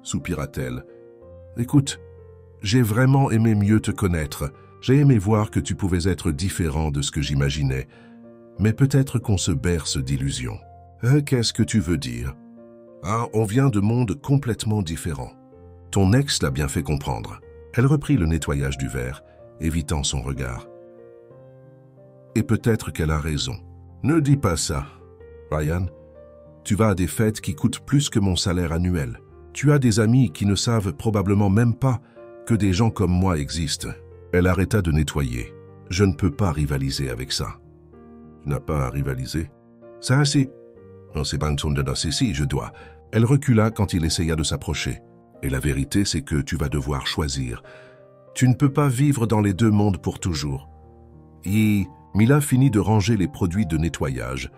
A: soupira-t-elle. Écoute, j'ai vraiment aimé mieux te connaître. J'ai aimé voir que tu pouvais être différent de ce que j'imaginais. Mais peut-être qu'on se berce d'illusions. Qu'est-ce que tu veux dire ? Ah, on vient de mondes complètement différents. Ton ex l'a bien fait comprendre. » Elle reprit le nettoyage du verre, évitant son regard. Et peut-être qu'elle a raison. Ne dis pas ça. Brian, tu vas à des fêtes qui coûtent plus que mon salaire annuel. Tu as des amis qui ne savent probablement même pas que des gens comme moi existent. Elle arrêta de nettoyer. Je ne peux pas rivaliser avec ça. Tu n'as pas à rivaliser. Ça, c'est... Non, c'est pas une sonde de si, je dois. Elle recula quand il essaya de s'approcher. Et la vérité, c'est que tu vas devoir choisir. Tu ne peux pas vivre dans les deux mondes pour toujours. Mila finit de ranger les produits de nettoyage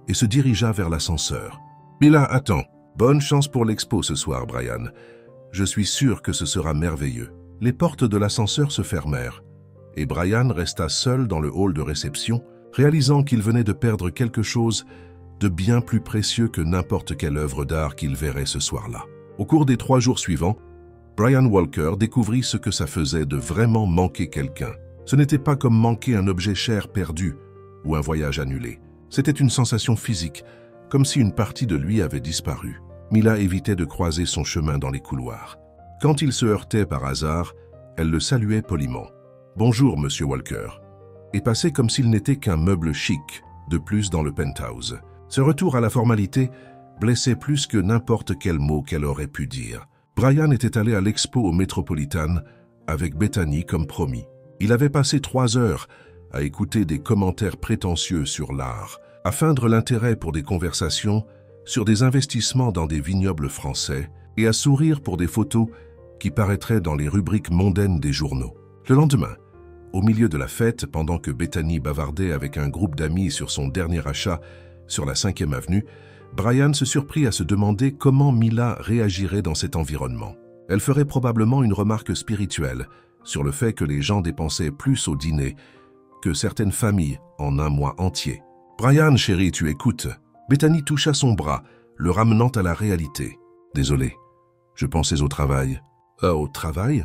A: et se dirigea vers l'ascenseur. Mila, attends. Bonne chance pour l'expo ce soir, Brian. Je suis sûr que ce sera merveilleux. Les portes de l'ascenseur se fermèrent et Brian resta seul dans le hall de réception, réalisant qu'il venait de perdre quelque chose de bien plus précieux que n'importe quelle œuvre d'art qu'il verrait ce soir-là. Au cours des 3 jours suivants, Brian Walker découvrit ce que ça faisait de vraiment manquer quelqu'un. Ce n'était pas comme manquer un objet cher perdu ou un voyage annulé. C'était une sensation physique, comme si une partie de lui avait disparu. Mila évitait de croiser son chemin dans les couloirs. Quand il se heurtait par hasard, elle le saluait poliment. « Bonjour, Monsieur Walker » et passait comme s'il n'était qu'un meuble chic, de plus dans le penthouse. Ce retour à la formalité blessait plus que n'importe quel mot qu'elle aurait pu dire. Brian était allé à l'expo au Metropolitan avec Bethany comme promis. Il avait passé 3 heures à écouter des commentaires prétentieux sur l'art, à feindre l'intérêt pour des conversations sur des investissements dans des vignobles français et à sourire pour des photos qui paraîtraient dans les rubriques mondaines des journaux. Le lendemain, au milieu de la fête, pendant que Bethany bavardait avec un groupe d'amis sur son dernier achat sur la 5e avenue, Brian se surprit à se demander comment Mila réagirait dans cet environnement. Elle ferait probablement une remarque spirituelle sur le fait que les gens dépensaient plus au dîner que certaines familles en un mois entier. « Brian, chérie, tu écoutes ?» Bethany toucha son bras, le ramenant à la réalité. « Désolé, je pensais au travail. »« Au travail ?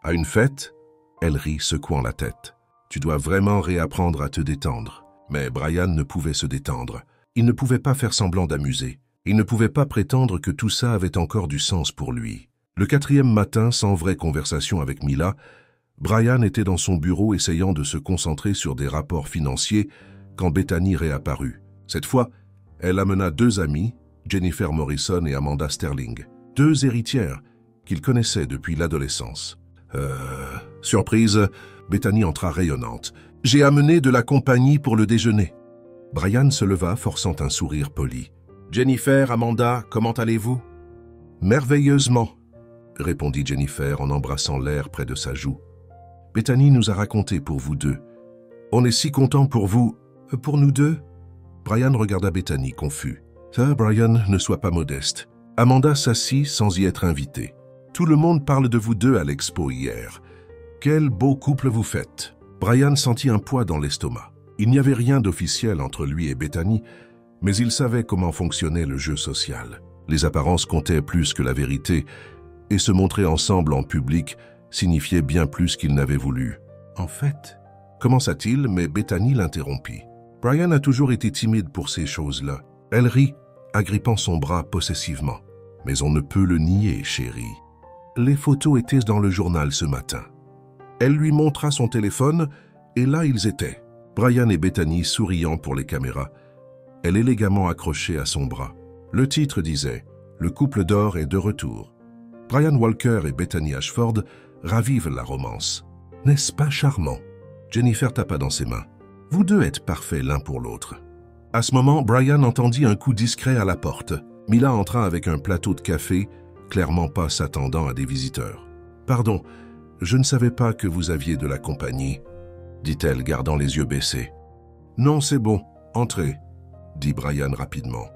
A: À une fête ?» Elle rit, secouant la tête. « Tu dois vraiment réapprendre à te détendre. » Mais Brian ne pouvait se détendre. Il ne pouvait pas faire semblant d'amuser. Il ne pouvait pas prétendre que tout ça avait encore du sens pour lui. Le 4e matin, sans vraie conversation avec Mila, Brian était dans son bureau essayant de se concentrer sur des rapports financiers quand Bethany réapparut. Cette fois, elle amena 2 amies, Jennifer Morrison et Amanda Sterling, 2 héritières qu'il connaissait depuis l'adolescence. Surprise, Bethany entra rayonnante. « J'ai amené de la compagnie pour le déjeuner. » Brian se leva, forçant un sourire poli. « Jennifer, Amanda, comment allez-vous ?»« Merveilleusement. » répondit Jennifer en embrassant l'air près de sa joue. « Bethany nous a raconté pour vous deux. On est si content pour vous. Pour nous deux ?» Brian regarda Bethany, confus. « Ça, Brian, ne sois pas modeste. » Amanda s'assit sans y être invitée. « Tout le monde parle de vous deux à l'expo hier. Quel beau couple vous faites. » Brian sentit un poids dans l'estomac. Il n'y avait rien d'officiel entre lui et Bethany, mais il savait comment fonctionnait le jeu social. Les apparences comptaient plus que la vérité, et se montrer ensemble en public signifiait bien plus qu'il n'avait voulu. En fait, commença-t-il, mais Bethany l'interrompit. Brian a toujours été timide pour ces choses-là. Elle rit, agrippant son bras possessivement. Mais on ne peut le nier, chérie. Les photos étaient dans le journal ce matin. Elle lui montra son téléphone, et là ils étaient. Brian et Bethany souriant pour les caméras, elle élégamment accrochée à son bras. Le titre disait « Le couple d'or est de retour ». Brian Walker et Bethany Ashford ravivent la romance. N'est-ce pas charmant? Jennifer tapa dans ses mains. Vous deux êtes parfaits l'un pour l'autre. À ce moment, Brian entendit un coup discret à la porte. Mila entra avec un plateau de café, clairement pas s'attendant à des visiteurs. « Pardon, je ne savais pas que vous aviez de la compagnie », dit-elle, gardant les yeux baissés. « Non, c'est bon, entrez », dit Brian rapidement.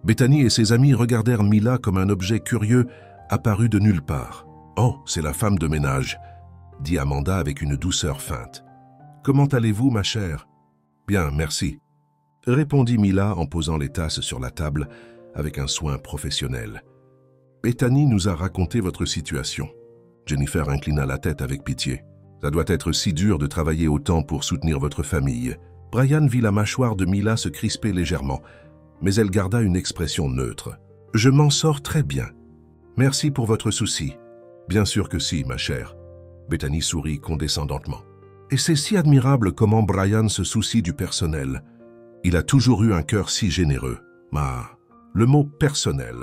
A: Bethany et ses amis regardèrent Mila comme un objet curieux apparu de nulle part. « Oh, c'est la femme de ménage », dit Amanda avec une douceur feinte. « Comment allez-vous, ma chère ?»« Bien, merci », répondit Mila en posant les tasses sur la table avec un soin professionnel. « Bethany nous a raconté votre situation. » Jennifer inclina la tête avec pitié. « Ça doit être si dur de travailler autant pour soutenir votre famille. » Brian vit la mâchoire de Mila se crisper légèrement, mais elle garda une expression neutre. « Je m'en sors très bien. Merci pour votre souci. »« Bien sûr que si, ma chère. » Bethany sourit condescendantement. « Et c'est si admirable comment Brian se soucie du personnel. Il a toujours eu un cœur si généreux. » Le mot « personnel »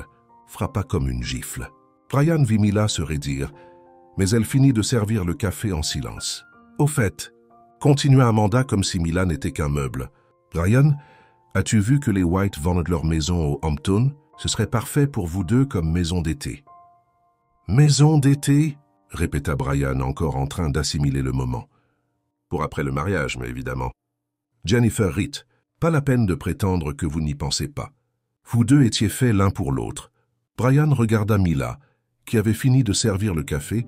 A: frappa comme une gifle. Brian vit Mila se raidir, mais elle finit de servir le café en silence. « Au fait, » continua Amanda comme si Mila n'était qu'un meuble. « Brian, as-tu vu que les White vendent leur maison au Hampton? Ce serait parfait pour vous deux comme maison d'été. »« Maison d'été » répéta Brian, encore en train d'assimiler le moment. « Pour après le mariage, mais évidemment. » Jennifer rit. « Pas la peine de prétendre que vous n'y pensez pas. Vous deux étiez faits l'un pour l'autre. » Brian regarda Mila, qui avait fini de servir le café,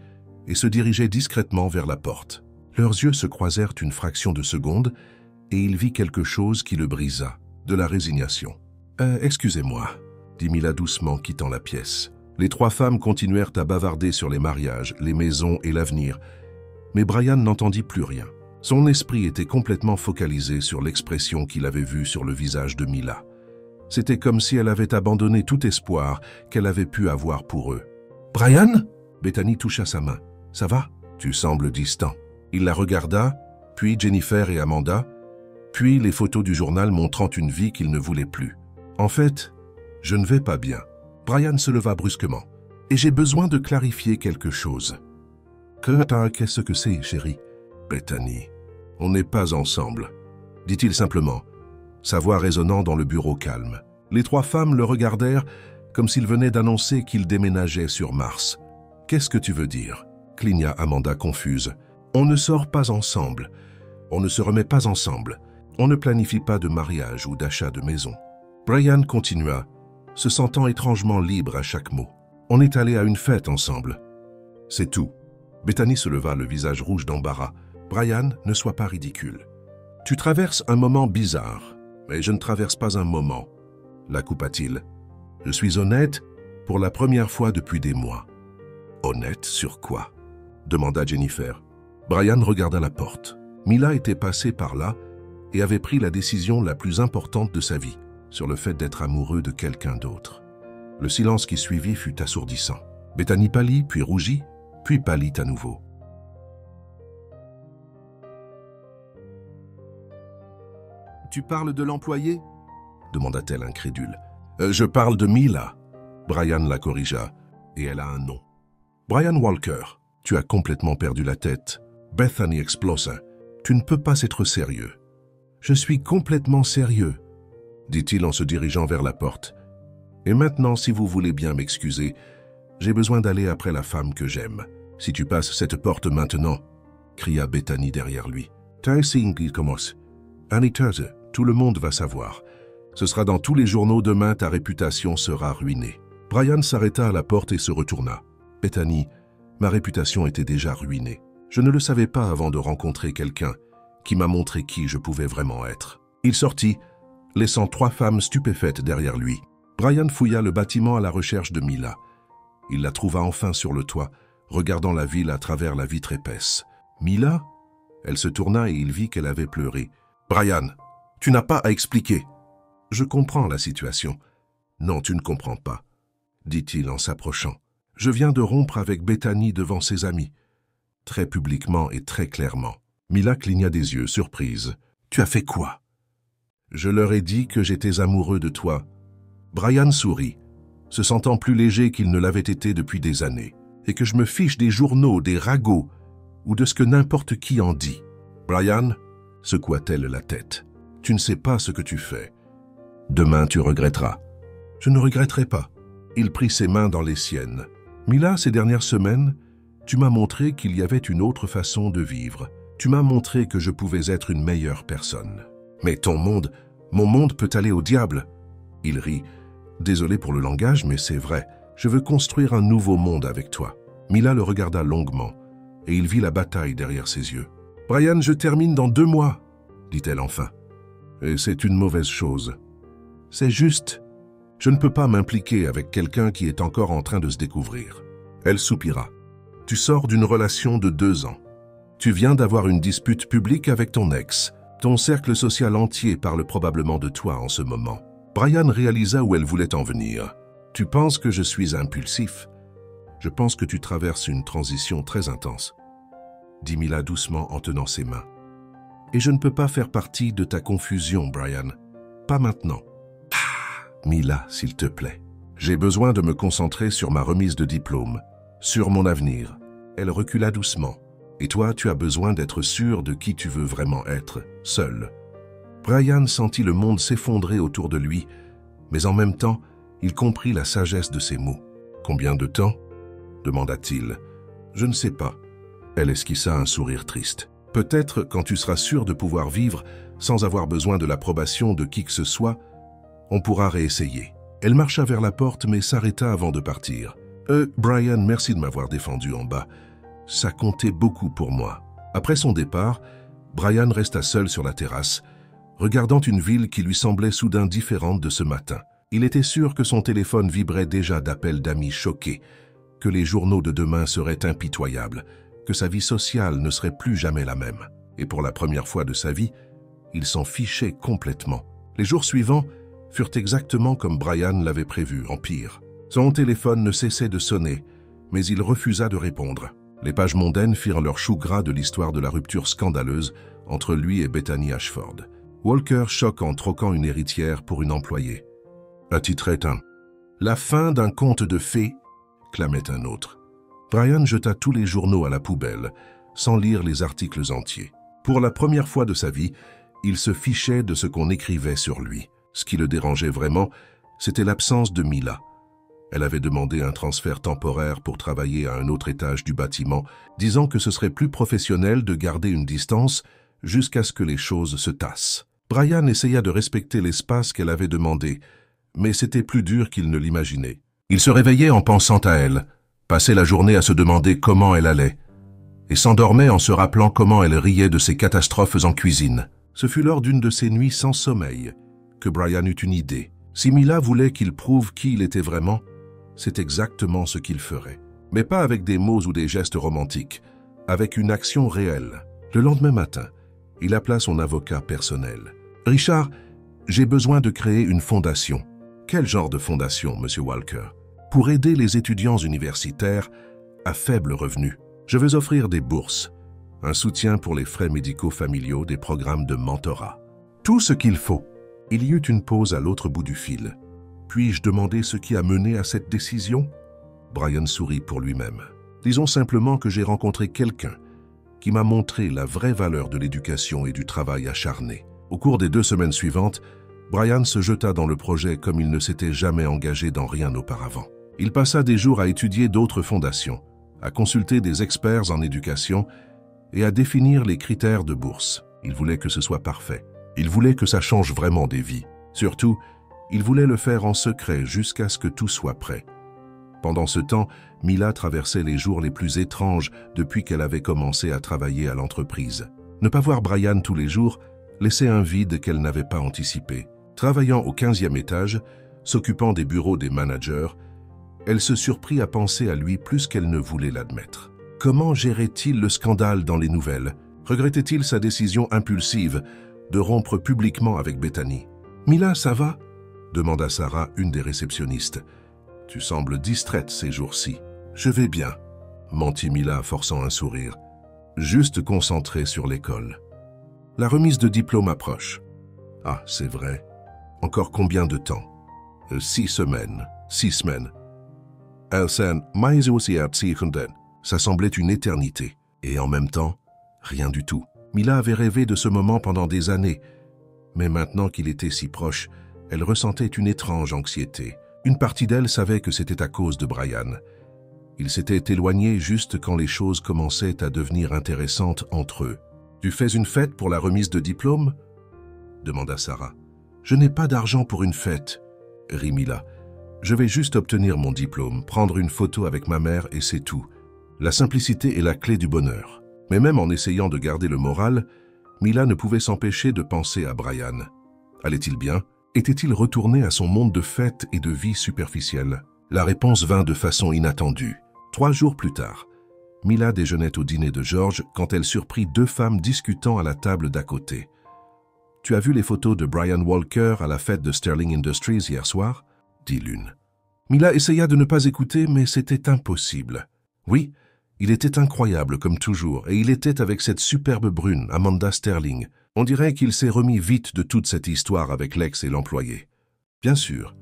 A: et se dirigeait discrètement vers la porte. Leurs yeux se croisèrent une fraction de seconde, et il vit quelque chose qui le brisa, de la résignation. « Excusez-moi », dit Mila doucement, quittant la pièce. Les trois femmes continuèrent à bavarder sur les mariages, les maisons et l'avenir, mais Brian n'entendit plus rien. Son esprit était complètement focalisé sur l'expression qu'il avait vue sur le visage de Mila. C'était comme si elle avait abandonné tout espoir qu'elle avait pu avoir pour eux. « Brian ?» Bethany toucha sa main. « Ça va? Tu sembles distant. » Il la regarda, puis Jennifer et Amanda, puis les photos du journal montrant une vie qu'il ne voulait plus. « En fait, je ne vais pas bien. » Brian se leva brusquement. « Et j'ai besoin de clarifier quelque chose. »« Qu'est-ce que c'est, chérie ?» ?»« Bethany, on n'est pas ensemble, » dit-il simplement, sa voix résonnant dans le bureau calme. Les trois femmes le regardèrent comme s'il venait d'annoncer qu'il déménageait sur Mars. « Qu'est-ce que tu veux dire ?» cligna Amanda confuse. « On ne sort pas ensemble. On ne se remet pas ensemble. On ne planifie pas de mariage ou d'achat de maison. » Brian continua, se sentant étrangement libre à chaque mot. « On est allé à une fête ensemble. C'est tout. » Bethany se leva, le visage rouge d'embarras. « Brian, ne sois pas ridicule. Tu traverses un moment bizarre, mais je ne traverse pas un moment. » La coupa-t-il. « Je suis honnête pour la première fois depuis des mois. »« Honnête sur quoi ?» demanda Jennifer. Brian regarda la porte. Mila était passée par là et avait pris la décision la plus importante de sa vie, sur le fait d'être amoureux de quelqu'un d'autre. Le silence qui suivit fut assourdissant. Bethany pâlit, puis rougit, puis pâlit à nouveau. « Tu parles de l'employé ?» demanda-t-elle incrédule. « Je parle de Mila. » Brian la corrigea, et elle a un nom. « Brian Walker, tu as complètement perdu la tête. Bethany Explosa, tu ne peux pas être sérieux. »« Je suis complètement sérieux, » dit-il en se dirigeant vers la porte. « Et maintenant, si vous voulez bien m'excuser, J'ai besoin d'aller après la femme que j'aime. Si tu passes cette porte maintenant, cria Bethany derrière lui. Il commence. Annie-Tute, tout le monde va savoir. Ce sera dans tous les journaux demain, ta réputation sera ruinée. Brian s'arrêta à la porte et se retourna. Bethany, ma réputation était déjà ruinée. Je ne le savais pas avant de rencontrer quelqu'un qui m'a montré qui je pouvais vraiment être. Il sortit, laissant 3 femmes stupéfaites derrière lui. Brian fouilla le bâtiment à la recherche de Mila. Il la trouva enfin sur le toit, regardant la ville à travers la vitre épaisse. Mila? Elle se tourna et il vit qu'elle avait pleuré. Brian, tu n'as pas à expliquer. Je comprends la situation. Non, tu ne comprends pas, dit-il en s'approchant. Je viens de rompre avec Bethany devant ses amis. Très publiquement et très clairement. Mila cligna des yeux, surprise. Tu as fait quoi? Je leur ai dit que j'étais amoureux de toi. Brian sourit, se sentant plus léger qu'il ne l'avait été depuis des années, et que je me fiche des journaux, des ragots, ou de ce que n'importe qui en dit. Brian, secoua-t-elle la tête, tu ne sais pas ce que tu fais. Demain, tu regretteras. Je ne regretterai pas. Il prit ses mains dans les siennes. Mila, ces dernières semaines, tu m'as montré qu'il y avait une autre façon de vivre. Tu m'as montré que je pouvais être une meilleure personne. Mais mon monde peut aller au diable. Il rit. Désolé pour le langage, mais c'est vrai. Je veux construire un nouveau monde avec toi. Mila le regarda longuement, et il vit la bataille derrière ses yeux. Brian, je termine dans 2 mois, dit-elle enfin. Et c'est une mauvaise chose. C'est juste. Je ne peux pas m'impliquer avec quelqu'un qui est encore en train de se découvrir. Elle soupira. Tu sors d'une relation de 2 ans. Tu viens d'avoir une dispute publique avec ton ex. Ton cercle social entier parle probablement de toi en ce moment. Brian réalisa où elle voulait en venir. Tu penses que je suis impulsif? Je pense que tu traverses une transition très intense, dit Mila doucement en tenant ses mains. Et je ne peux pas faire partie de ta confusion, Brian. Pas maintenant. Mila, s'il te plaît. J'ai besoin de me concentrer sur ma remise de diplôme, sur mon avenir. Elle recula doucement. Et toi, tu as besoin d'être sûr de qui tu veux vraiment être, seul. Brian sentit le monde s'effondrer autour de lui, mais en même temps, il comprit la sagesse de ses mots. Combien de temps? Demanda-t-il. Je ne sais pas. Elle esquissa un sourire triste. Peut-être quand tu seras sûr de pouvoir vivre sans avoir besoin de l'approbation de qui que ce soit, on pourra réessayer. Elle marcha vers la porte mais s'arrêta avant de partir. Brian, merci de m'avoir défendu en bas. Ça comptait beaucoup pour moi. Après son départ, Brian resta seul sur la terrasse, regardant une ville qui lui semblait soudain différente de ce matin. Il était sûr que son téléphone vibrait déjà d'appels d'amis choqués, que les journaux de demain seraient impitoyables, que sa vie sociale ne serait plus jamais la même. Et pour la première fois de sa vie, il s'en fichait complètement. Les jours suivants furent exactement comme Brian l'avait prévu, en pire. Son téléphone ne cessait de sonner, mais il refusa de répondre. Les pages mondaines firent leur chou gras de l'histoire de la rupture scandaleuse entre lui et Bethany Ashford. Walker choque en troquant une héritière pour une employée. Un titre éteint. La fin d'un conte de fées, clamait un autre. Brian jeta tous les journaux à la poubelle, sans lire les articles entiers. Pour la première fois de sa vie, il se fichait de ce qu'on écrivait sur lui. Ce qui le dérangeait vraiment, c'était l'absence de Mila. Elle avait demandé un transfert temporaire pour travailler à un autre étage du bâtiment, disant que ce serait plus professionnel de garder une distance jusqu'à ce que les choses se tassent. Brian essaya de respecter l'espace qu'elle avait demandé, mais c'était plus dur qu'il ne l'imaginait. Il se réveillait en pensant à elle, passait la journée à se demander comment elle allait, et s'endormait en se rappelant comment elle riait de ses catastrophes en cuisine. Ce fut lors d'une de ces nuits sans sommeil que Brian eut une idée. Si Mila voulait qu'il prouve qui il était vraiment, c'est exactement ce qu'il ferait. Mais pas avec des mots ou des gestes romantiques, avec une action réelle. Le lendemain matin, il appela son avocat personnel. « Richard, j'ai besoin de créer une fondation. » « Quel genre de fondation, Monsieur Walker? » « Pour aider les étudiants universitaires à faible revenu. Je veux offrir des bourses, un soutien pour les frais médicaux familiaux, des programmes de mentorat. Tout ce qu'il faut. » Il y eut une pause à l'autre bout du fil. « Puis-je demander ce qui a mené à cette décision? » Brian sourit pour lui-même. « Disons simplement que j'ai rencontré quelqu'un qui m'a montré la vraie valeur de l'éducation et du travail acharné. » Au cours des 2 semaines suivantes, Brian se jeta dans le projet comme il ne s'était jamais engagé dans rien auparavant. Il passa des jours à étudier d'autres fondations, à consulter des experts en éducation et à définir les critères de bourse. Il voulait que ce soit parfait. Il voulait que ça change vraiment des vies. Surtout, il voulait le faire en secret jusqu'à ce que tout soit prêt. Pendant ce temps, Mila traversait les jours les plus étranges depuis qu'elle avait commencé à travailler à l'entreprise. Ne pas voir Brian tous les jours laissait un vide qu'elle n'avait pas anticipé. Travaillant au 15e étage, s'occupant des bureaux des managers, elle se surprit à penser à lui plus qu'elle ne voulait l'admettre. Comment gérait-il le scandale dans les nouvelles? Regrettait-il sa décision impulsive de rompre publiquement avec Bethany? « Mila, ça va ?» demanda Sarah, une des réceptionnistes. « Tu sembles distraite ces jours-ci. »« Je vais bien, » mentit Mila, forçant un sourire. Juste concentrée sur l'école. La remise de diplôme approche. « Ah, c'est vrai. Encore combien de temps ?»« 6 semaines. 6 semaines. » Ça semblait une éternité. Et en même temps, rien du tout. Mila avait rêvé de ce moment pendant des années. Mais maintenant qu'il était si proche, elle ressentait une étrange anxiété. Une partie d'elle savait que c'était à cause de Brian. Ils s'étaient éloignés juste quand les choses commençaient à devenir intéressantes entre eux. « Tu fais une fête pour la remise de diplôme ?» demanda Sarah. « Je n'ai pas d'argent pour une fête, » rit Mila. « Je vais juste obtenir mon diplôme, prendre une photo avec ma mère et c'est tout. La simplicité est la clé du bonheur. » Mais même en essayant de garder le moral, Mila ne pouvait s'empêcher de penser à Brian. Allait-il bien? Était-il retourné à son monde de fêtes et de vie superficielle? La réponse vint de façon inattendue. 3 jours plus tard, Mila déjeunait au dîner de George quand elle surprit 2 femmes discutant à la table d'à côté. « Tu as vu les photos de Brian Walker à la fête de Sterling Industries hier soir ?» dit l'une. Mila essaya de ne pas écouter, mais c'était impossible. Oui, il était incroyable comme toujours, et il était avec cette superbe brune, Amanda Sterling. On dirait qu'il s'est remis vite de toute cette histoire avec l'ex et l'employé. Bien sûr,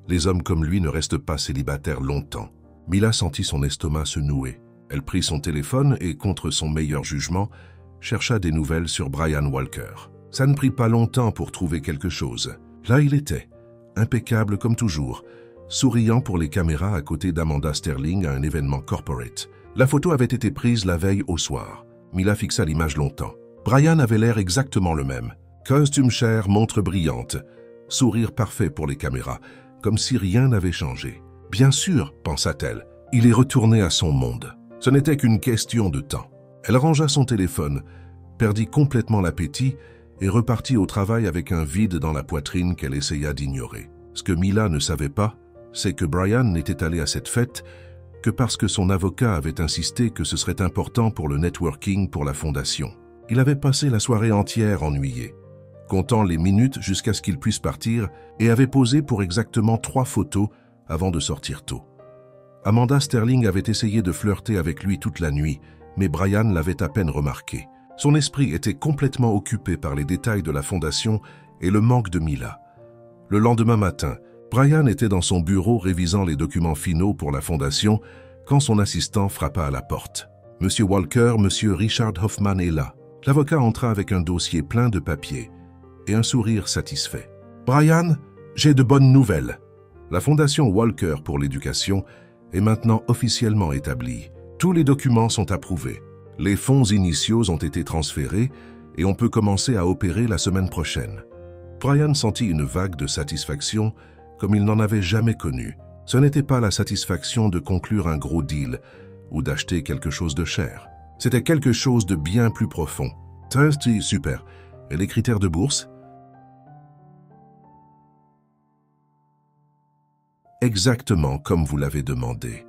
A: les hommes comme lui ne restent pas célibataires longtemps. Mila sentit son estomac se nouer. Elle prit son téléphone et, contre son meilleur jugement, chercha des nouvelles sur Brian Walker. Ça ne prit pas longtemps pour trouver quelque chose. Là il était, impeccable comme toujours, souriant pour les caméras à côté d'Amanda Sterling à un événement corporate. La photo avait été prise la veille au soir. Mila fixa l'image longtemps. Brian avait l'air exactement le même. Costume cher, montre brillante, sourire parfait pour les caméras, comme si rien n'avait changé. Bien sûr, pensa-t-elle, il est retourné à son monde. Ce n'était qu'une question de temps. Elle rangea son téléphone, perdit complètement l'appétit et repartit au travail avec un vide dans la poitrine qu'elle essaya d'ignorer. Ce que Mila ne savait pas, c'est que Brian n'était allé à cette fête que parce que son avocat avait insisté que ce serait important pour le networking pour la fondation. Il avait passé la soirée entière ennuyé, comptant les minutes jusqu'à ce qu'il puisse partir et avait posé pour exactement 3 photos avant de sortir tôt. Amanda Sterling avait essayé de flirter avec lui toute la nuit, mais Brian l'avait à peine remarqué. Son esprit était complètement occupé par les détails de la fondation et le manque de Mila. Le lendemain matin, Brian était dans son bureau révisant les documents finaux pour la fondation quand son assistant frappa à la porte. « Monsieur Walker, Monsieur Richard Hoffman est là. » L'avocat entra avec un dossier plein de papiers et un sourire satisfait. « Brian, j'ai de bonnes nouvelles. La fondation Walker pour l'éducation est maintenant officiellement établie. Tous les documents sont approuvés. Les fonds initiaux ont été transférés et on peut commencer à opérer la semaine prochaine. » Brian sentit une vague de satisfaction comme il n'en avait jamais connu. Ce n'était pas la satisfaction de conclure un gros deal ou d'acheter quelque chose de cher. C'était quelque chose de bien plus profond. « Super. Et les critères de bourse ?» Exactement comme vous l'avez demandé.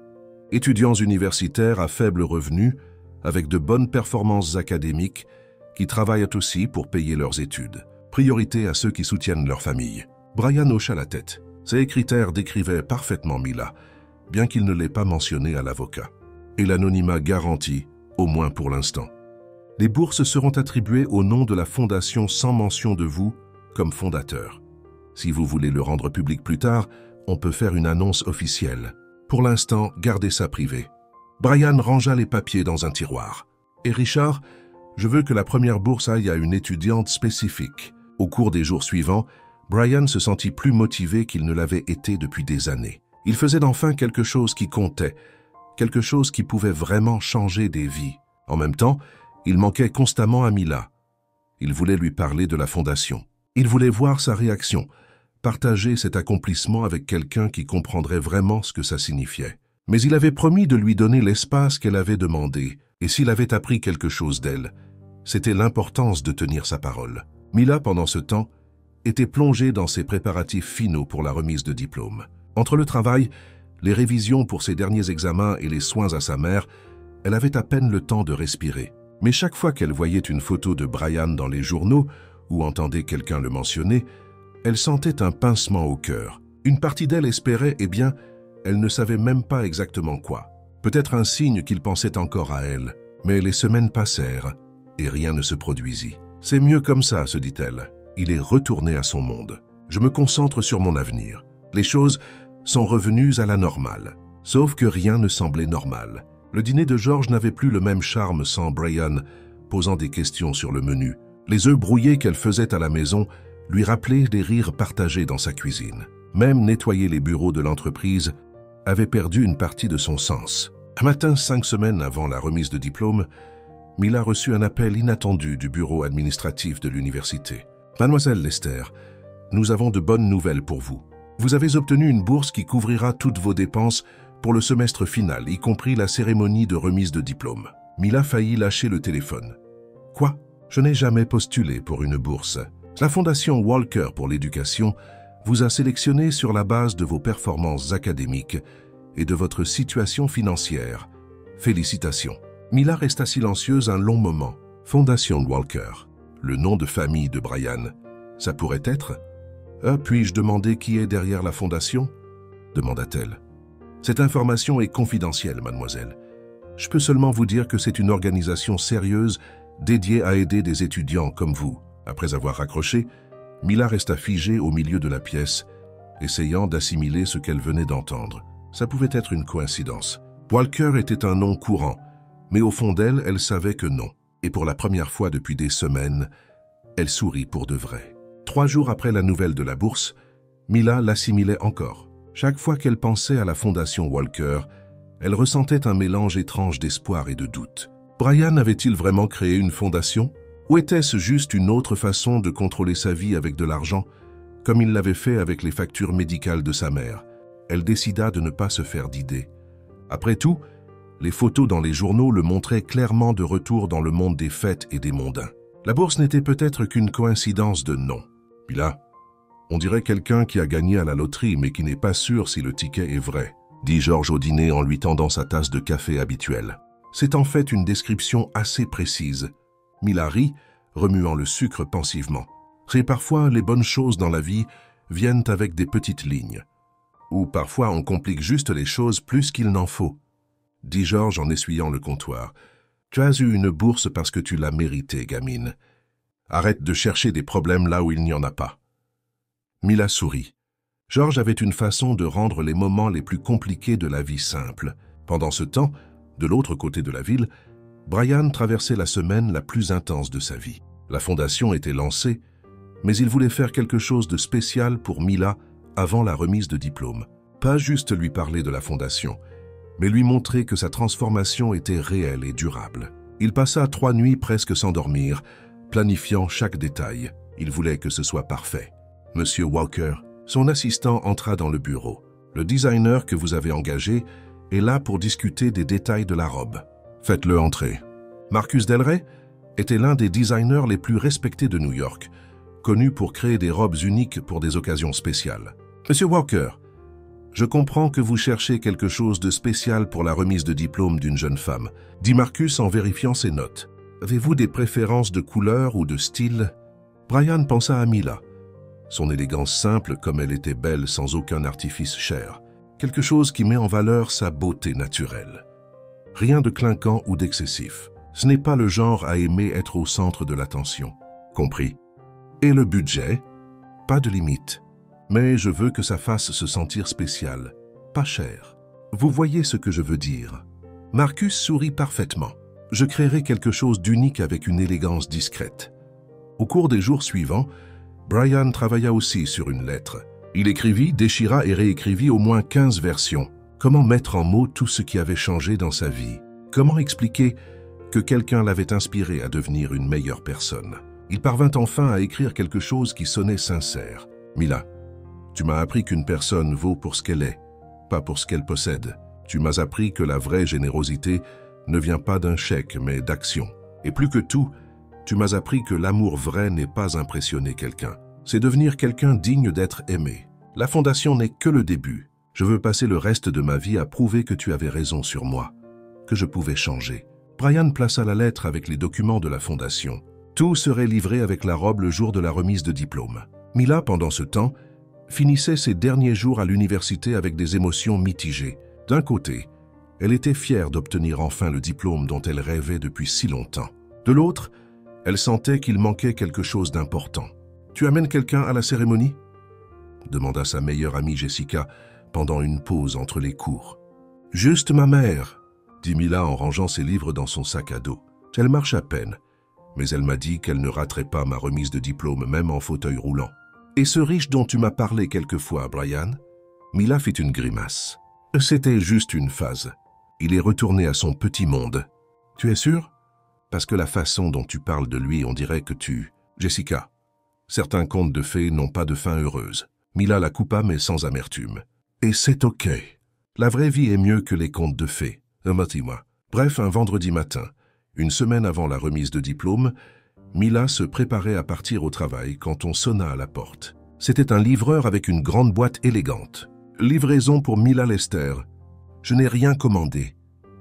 A: Étudiants universitaires à faible revenu, avec de bonnes performances académiques, qui travaillent aussi pour payer leurs études. Priorité à ceux qui soutiennent leur famille. Brian hocha la tête. Ces critères décrivaient parfaitement Mila, bien qu'il ne l'ait pas mentionné à l'avocat. Et l'anonymat garanti, au moins pour l'instant. Les bourses seront attribuées au nom de la fondation sans mention de vous comme fondateur. Si vous voulez le rendre public plus tard, on peut faire une annonce officielle. Pour l'instant, gardez ça privé. Brian rangea les papiers dans un tiroir. Et Richard, je veux que la première bourse aille à une étudiante spécifique. Au cours des jours suivants, Brian se sentit plus motivé qu'il ne l'avait été depuis des années. Il faisait enfin quelque chose qui comptait, quelque chose qui pouvait vraiment changer des vies. En même temps, il manquait constamment à Mila. Il voulait lui parler de la fondation. Il voulait voir sa réaction, partager cet accomplissement avec quelqu'un qui comprendrait vraiment ce que ça signifiait. Mais il avait promis de lui donner l'espace qu'elle avait demandé, et s'il avait appris quelque chose d'elle, c'était l'importance de tenir sa parole. Mila, pendant ce temps, était plongée dans ses préparatifs finaux pour la remise de diplôme. Entre le travail, les révisions pour ses derniers examens et les soins à sa mère, elle avait à peine le temps de respirer. Mais chaque fois qu'elle voyait une photo de Brian dans les journaux ou entendait quelqu'un le mentionner, elle sentait un pincement au cœur. Une partie d'elle espérait, elle ne savait même pas exactement quoi. Peut-être un signe qu'il pensait encore à elle. Mais les semaines passèrent et rien ne se produisit. « C'est mieux comme ça », se dit-elle. Il est retourné à son monde. Je me concentre sur mon avenir. Les choses sont revenues à la normale. Sauf que rien ne semblait normal. Le dîner de George n'avait plus le même charme sans Brian, posant des questions sur le menu. Les œufs brouillés qu'elle faisait à la maison lui rappelaient des rires partagés dans sa cuisine. Même nettoyer les bureaux de l'entreprise avait perdu une partie de son sens. Un matin, 5 semaines avant la remise de diplôme, Mila reçut un appel inattendu du bureau administratif de l'université. « Mademoiselle Lester, nous avons de bonnes nouvelles pour vous. Vous avez obtenu une bourse qui couvrira toutes vos dépenses pour le semestre final, y compris la cérémonie de remise de diplôme. » Mila faillit lâcher le téléphone. « Quoi? Je n'ai jamais postulé pour une bourse. La Fondation Walker pour l'éducation vous a sélectionné sur la base de vos performances académiques et de votre situation financière. Félicitations. » Mila resta silencieuse un long moment. Fondation Walker, le nom de famille de Brian, ça pourrait être? Puis-je demander qui est derrière la fondation? Demanda-t-elle. Cette information est confidentielle, mademoiselle. Je peux seulement vous dire que c'est une organisation sérieuse dédiée à aider des étudiants comme vous. Après avoir raccroché, Mila resta figée au milieu de la pièce, essayant d'assimiler ce qu'elle venait d'entendre. Ça pouvait être une coïncidence. Walker était un nom courant, mais au fond d'elle, elle savait que non. Et pour la première fois depuis des semaines, elle sourit pour de vrai. 3 jours après la nouvelle de la bourse, Mila l'assimilait encore. Chaque fois qu'elle pensait à la fondation Walker, elle ressentait un mélange étrange d'espoir et de doute. Brian avait-il vraiment créé une fondation? Ou était-ce juste une autre façon de contrôler sa vie avec de l'argent, comme il l'avait fait avec les factures médicales de sa mère? Elle décida de ne pas se faire d'idées. Après tout, les photos dans les journaux le montraient clairement de retour dans le monde des fêtes et des mondains. La bourse n'était peut-être qu'une coïncidence de nom. Puis là, on dirait quelqu'un qui a gagné à la loterie mais qui n'est pas sûr si le ticket est vrai, dit George au dîner en lui tendant sa tasse de café habituelle. C'est en fait une description assez précise. Mila rit, remuant le sucre pensivement. C'est parfois les bonnes choses dans la vie viennent avec des petites lignes. Ou parfois on complique juste les choses plus qu'il n'en faut, dit George en essuyant le comptoir. Tu as eu une bourse parce que tu l'as méritée, gamine. Arrête de chercher des problèmes là où il n'y en a pas. Mila sourit. George avait une façon de rendre les moments les plus compliqués de la vie simples. Pendant ce temps, de l'autre côté de la ville, Brian traversait la semaine la plus intense de sa vie. La fondation était lancée, mais il voulait faire quelque chose de spécial pour Mila avant la remise de diplôme. Pas juste lui parler de la fondation, mais lui montrer que sa transformation était réelle et durable. Il passa 3 nuits presque sans dormir, planifiant chaque détail. Il voulait que ce soit parfait. Monsieur Walker, son assistant entra dans le bureau. Le designer que vous avez engagé est là pour discuter des détails de la robe. Faites-le entrer. Marcus Delray était l'un des designers les plus respectés de New York, connu pour créer des robes uniques pour des occasions spéciales. Monsieur Walker, je comprends que vous cherchez quelque chose de spécial pour la remise de diplôme d'une jeune femme, dit Marcus en vérifiant ses notes. Avez-vous des préférences de couleur ou de style? Brian pensa à Mila. Son élégance simple comme elle était belle sans aucun artifice cher. Quelque chose qui met en valeur sa beauté naturelle. Rien de clinquant ou d'excessif. Ce n'est pas le genre à aimer être au centre de l'attention. Compris. Et le budget? Pas de limite. Mais je veux que ça fasse se sentir spécial, pas cher. Vous voyez ce que je veux dire. Marcus sourit parfaitement. Je créerai quelque chose d'unique avec une élégance discrète. Au cours des jours suivants, Brian travailla aussi sur une lettre. Il écrivit, déchira et réécrivit au moins 15 versions. Comment mettre en mots tout ce qui avait changé dans sa vie? Comment expliquer que quelqu'un l'avait inspiré à devenir une meilleure personne? Il parvint enfin à écrire quelque chose qui sonnait sincère. « Mila, tu m'as appris qu'une personne vaut pour ce qu'elle est, pas pour ce qu'elle possède. Tu m'as appris que la vraie générosité ne vient pas d'un chèque, mais d'action. Et plus que tout, tu m'as appris que l'amour vrai n'est pas impressionner quelqu'un. C'est devenir quelqu'un digne d'être aimé. La fondation n'est que le début. Je veux passer le reste de ma vie à prouver que tu avais raison sur moi, que je pouvais changer. » Brian plaça la lettre avec les documents de la fondation. Tout serait livré avec la robe le jour de la remise de diplôme. Mila, pendant ce temps, finissait ses derniers jours à l'université avec des émotions mitigées. D'un côté, elle était fière d'obtenir enfin le diplôme dont elle rêvait depuis si longtemps. De l'autre, elle sentait qu'il manquait quelque chose d'important. « Tu amènes quelqu'un à la cérémonie ?» demanda sa meilleure amie Jessica pendant une pause entre les cours. « Juste ma mère », dit Mila en rangeant ses livres dans son sac à dos. « Elle marche à peine, mais elle m'a dit qu'elle ne raterait pas ma remise de diplôme même en fauteuil roulant. » « Et ce riche dont tu m'as parlé quelquefois, Brian ?» Mila fit une grimace. « C'était juste une phase. Il est retourné à son petit monde. »« Tu es sûr ? Parce que la façon dont tu parles de lui, on dirait que tu... » « Jessica, certains contes de fées n'ont pas de fin heureuse. » Mila la coupa mais sans amertume. « Et c'est ok. La vraie vie est mieux que les contes de fées. Dis-moi. » Bref, un vendredi matin, une semaine avant la remise de diplôme, Mila se préparait à partir au travail quand on sonna à la porte. C'était un livreur avec une grande boîte élégante. « Livraison pour Mila Lester. Je n'ai rien commandé. »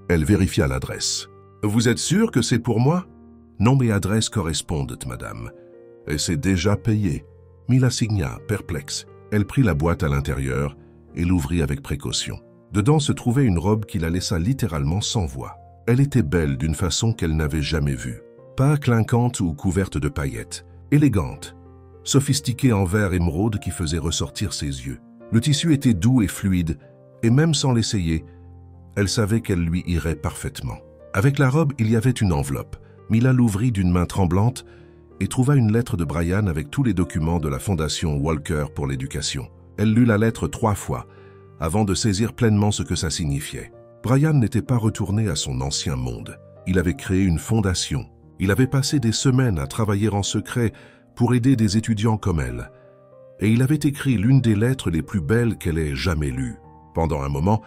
A: Elle vérifia l'adresse. « Vous êtes sûr que c'est pour moi ?»« Nom et adresse correspondent, madame. Et c'est déjà payé. » Mila signa, perplexe. Elle prit la boîte à l'intérieur et l'ouvrit avec précaution. Dedans se trouvait une robe qui la laissa littéralement sans voix. Elle était belle d'une façon qu'elle n'avait jamais vue. Pas clinquante ou couverte de paillettes, élégante, sophistiquée en vert émeraude qui faisait ressortir ses yeux. Le tissu était doux et fluide, et même sans l'essayer, elle savait qu'elle lui irait parfaitement. Avec la robe, il y avait une enveloppe. Mila l'ouvrit d'une main tremblante et trouva une lettre de Brian avec tous les documents de la Fondation Walker pour l'éducation. Elle lut la lettre 3 fois, avant de saisir pleinement ce que ça signifiait. Brian n'était pas retourné à son ancien monde. Il avait créé une fondation. Il avait passé des semaines à travailler en secret pour aider des étudiants comme elle. Et il avait écrit l'une des lettres les plus belles qu'elle ait jamais lues. Pendant un moment,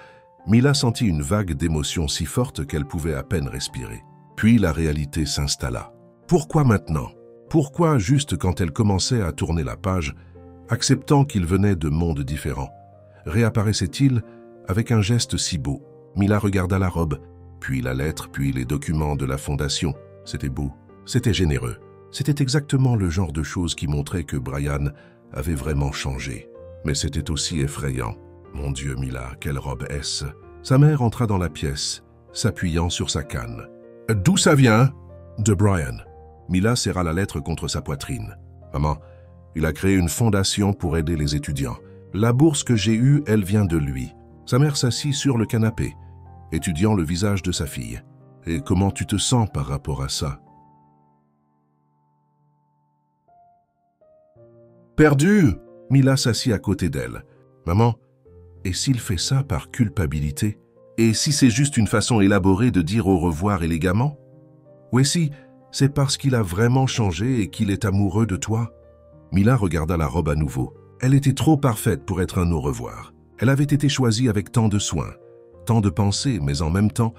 A: Mila sentit une vague d'émotion si forte qu'elle pouvait à peine respirer. Puis la réalité s'installa. Pourquoi maintenant? Pourquoi juste quand elle commençait à tourner la page, acceptant qu'il venait de mondes différents, réapparaissait-il avec un geste si beau? Mila regarda la robe, puis la lettre, puis les documents de la fondation. C'était beau, c'était généreux. C'était exactement le genre de choses qui montrait que Brian avait vraiment changé. Mais c'était aussi effrayant. Mon Dieu, Mila, quelle robe est-ce? Sa mère entra dans la pièce, s'appuyant sur sa canne. « D'où ça vient ?» De Brian. Mila serra la lettre contre sa poitrine. « Maman, il a créé une fondation pour aider les étudiants. La bourse que j'ai eue, elle vient de lui. » Sa mère s'assit sur le canapé, étudiant le visage de sa fille. « Et comment tu te sens par rapport à ça ?»« Perdu !» Mila s'assit à côté d'elle. « Maman, et s'il fait ça par culpabilité? Et si c'est juste une façon élaborée de dire au revoir élégamment? Ou et si c'est parce qu'il a vraiment changé et qu'il est amoureux de toi ?» Mila regarda la robe à nouveau. Elle était trop parfaite pour être un au revoir. Elle avait été choisie avec tant de soin, tant de pensées, mais en même temps,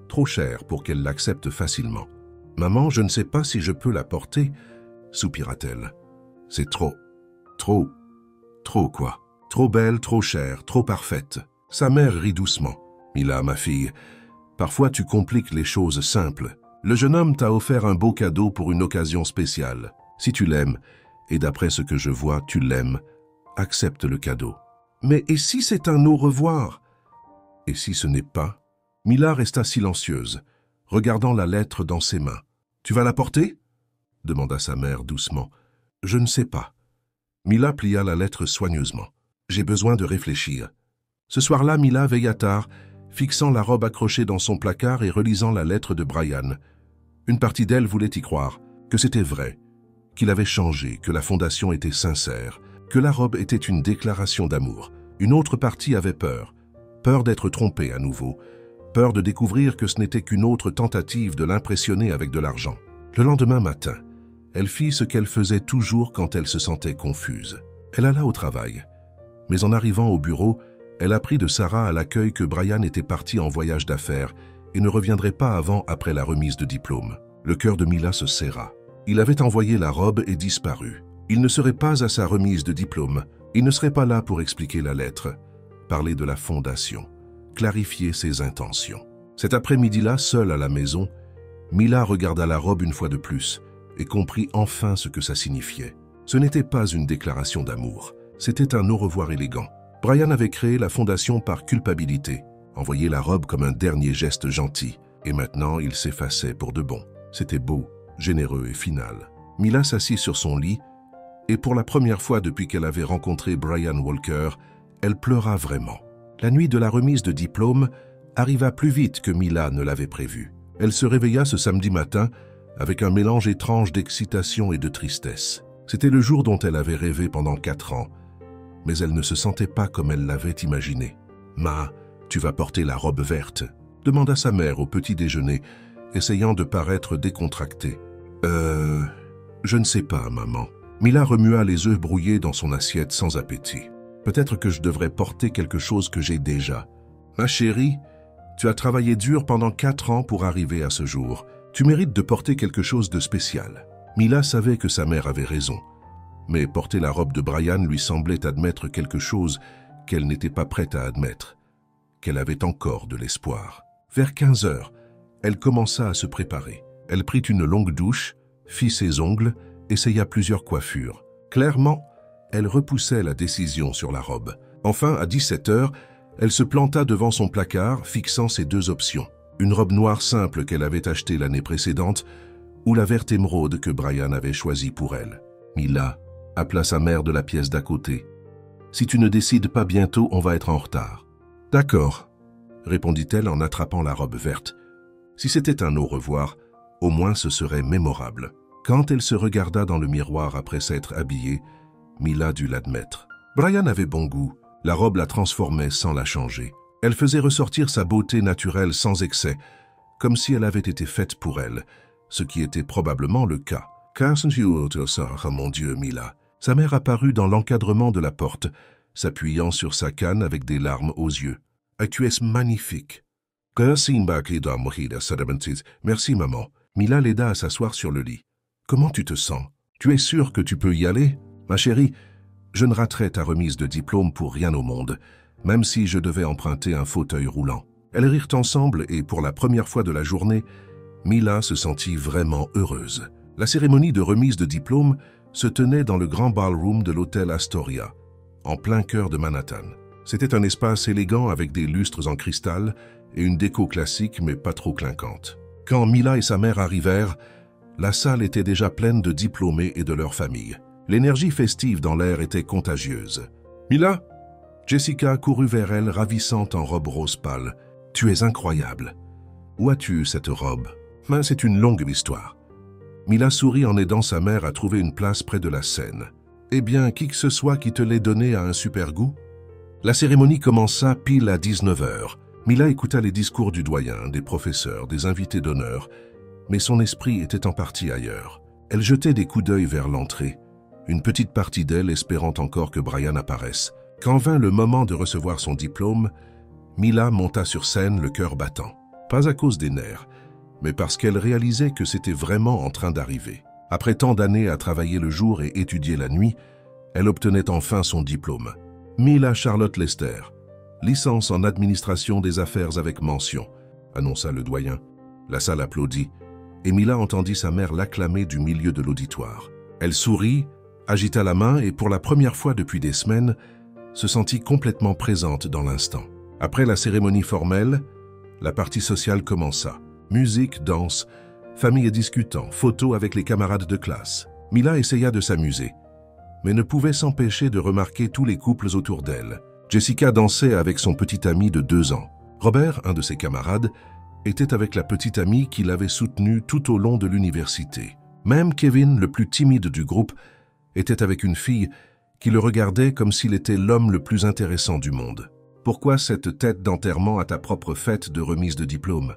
A: trop chère pour qu'elle l'accepte facilement. « Maman, je ne sais pas si je peux la porter, » soupira-t-elle. « C'est trop quoi? Trop belle, trop chère, trop parfaite. » Sa mère rit doucement. « Mila, ma fille, parfois tu compliques les choses simples. Le jeune homme t'a offert un beau cadeau pour une occasion spéciale. Si tu l'aimes, et d'après ce que je vois, tu l'aimes, accepte le cadeau. Mais et si c'est un au revoir? Et si ce n'est pas? » Mila resta silencieuse, regardant la lettre dans ses mains. « Tu vas la porter ?» demanda sa mère doucement. « Je ne sais pas. » Mila plia la lettre soigneusement. « J'ai besoin de réfléchir. » Ce soir-là, Mila veilla tard, fixant la robe accrochée dans son placard et relisant la lettre de Brian. Une partie d'elle voulait y croire, que c'était vrai, qu'il avait changé, que la fondation était sincère, que la robe était une déclaration d'amour. Une autre partie avait peur. Peur d'être trompée à nouveau. Peur de découvrir que ce n'était qu'une autre tentative de l'impressionner avec de l'argent. Le lendemain matin, elle fit ce qu'elle faisait toujours quand elle se sentait confuse. Elle alla au travail. Mais en arrivant au bureau, elle apprit de Sarah à l'accueil que Brian était parti en voyage d'affaires et ne reviendrait pas avant après la remise de diplôme. Le cœur de Mila se serra. Il avait envoyé la robe et disparu. Il ne serait pas à sa remise de diplôme. Il ne serait pas là pour expliquer la lettre, parler de la fondation, clarifier ses intentions. Cet après-midi-là, seule à la maison, Mila regarda la robe une fois de plus et comprit enfin ce que ça signifiait. Ce n'était pas une déclaration d'amour, c'était un au revoir élégant. Brian avait créé la fondation par culpabilité, envoyé la robe comme un dernier geste gentil, et maintenant il s'effaçait pour de bon. C'était beau, généreux et final. Mila s'assit sur son lit, et pour la première fois depuis qu'elle avait rencontré Brian Walker, elle pleura vraiment. La nuit de la remise de diplôme arriva plus vite que Mila ne l'avait prévu. Elle se réveilla ce samedi matin avec un mélange étrange d'excitation et de tristesse. C'était le jour dont elle avait rêvé pendant 4 ans, mais elle ne se sentait pas comme elle l'avait imaginé. « Ma, tu vas porter la robe verte ?» demanda sa mère au petit déjeuner, essayant de paraître décontractée. « Je ne sais pas, maman. » Mila remua les œufs brouillés dans son assiette sans appétit. « Peut-être que je devrais porter quelque chose que j'ai déjà. »« Ma chérie, tu as travaillé dur pendant 4 ans pour arriver à ce jour. Tu mérites de porter quelque chose de spécial. » Mila savait que sa mère avait raison. Mais porter la robe de Brian lui semblait admettre quelque chose qu'elle n'était pas prête à admettre, qu'elle avait encore de l'espoir. Vers 15 heures, elle commença à se préparer. Elle prit une longue douche, fit ses ongles, essaya plusieurs coiffures. Clairement, elle repoussait la décision sur la robe. Enfin, à 17 heures, elle se planta devant son placard, fixant ses 2 options. Une robe noire simple qu'elle avait achetée l'année précédente, ou la verte émeraude que Brian avait choisie pour elle. Mila appela sa mère de la pièce d'à côté. « Si tu ne décides pas bientôt, on va être en retard. »« D'accord, » répondit-elle en attrapant la robe verte. Si c'était un au revoir, au moins ce serait mémorable. Quand elle se regarda dans le miroir après s'être habillée, Mila dut l'admettre. Brian avait bon goût. La robe la transformait sans la changer. Elle faisait ressortir sa beauté naturelle sans excès, comme si elle avait été faite pour elle, ce qui était probablement le cas. « Mon Dieu, Mila !» Sa mère apparut dans l'encadrement de la porte, s'appuyant sur sa canne avec des larmes aux yeux. « Tu es magnifique !»« Merci, maman. » Mila l'aida à s'asseoir sur le lit. « Comment tu te sens? Tu es sûre que tu peux y aller? Ma chérie, je ne raterai ta remise de diplôme pour rien au monde, même si je devais emprunter un fauteuil roulant. » Elles rirent ensemble et pour la première fois de la journée, Mila se sentit vraiment heureuse. La cérémonie de remise de diplôme se tenait dans le grand ballroom de l'hôtel Astoria, en plein cœur de Manhattan. C'était un espace élégant avec des lustres en cristal et une déco classique mais pas trop clinquante. Quand Mila et sa mère arrivèrent, la salle était déjà pleine de diplômés et de leurs familles. L'énergie festive dans l'air était contagieuse. « Mila ?» Jessica courut vers elle, ravissante en robe rose pâle. « Tu es incroyable. Où as-tu eu cette robe? » « Mais c'est une longue histoire. » Mila sourit en aidant sa mère à trouver une place près de la scène. « Eh bien, qui que ce soit qui te l'ait donnée a un super goût. » La cérémonie commença pile à 19 heures. Mila écouta les discours du doyen, des professeurs, des invités d'honneur, mais son esprit était en partie ailleurs. Elle jetait des coups d'œil vers l'entrée, une petite partie d'elle espérant encore que Brian apparaisse. Quand vint le moment de recevoir son diplôme, Mila monta sur scène le cœur battant. Pas à cause des nerfs, mais parce qu'elle réalisait que c'était vraiment en train d'arriver. Après tant d'années à travailler le jour et étudier la nuit, elle obtenait enfin son diplôme. Mila Charlotte Lester, licence en administration des affaires avec mention, annonça le doyen. La salle applaudit, et Mila entendit sa mère l'acclamer du milieu de l'auditoire. Elle sourit, agita la main et pour la première fois depuis des semaines, se sentit complètement présente dans l'instant. Après la cérémonie formelle, la partie sociale commença. Musique, danse, famille discutant, photos avec les camarades de classe. Mila essaya de s'amuser, mais ne pouvait s'empêcher de remarquer tous les couples autour d'elle. Jessica dansait avec son petit ami de 2 ans. Robert, un de ses camarades, était avec la petite amie qui l'avait soutenue tout au long de l'université. Même Kevin, le plus timide du groupe, était avec une fille qui le regardait comme s'il était l'homme le plus intéressant du monde. « Pourquoi cette tête d'enterrement à ta propre fête de remise de diplôme ?»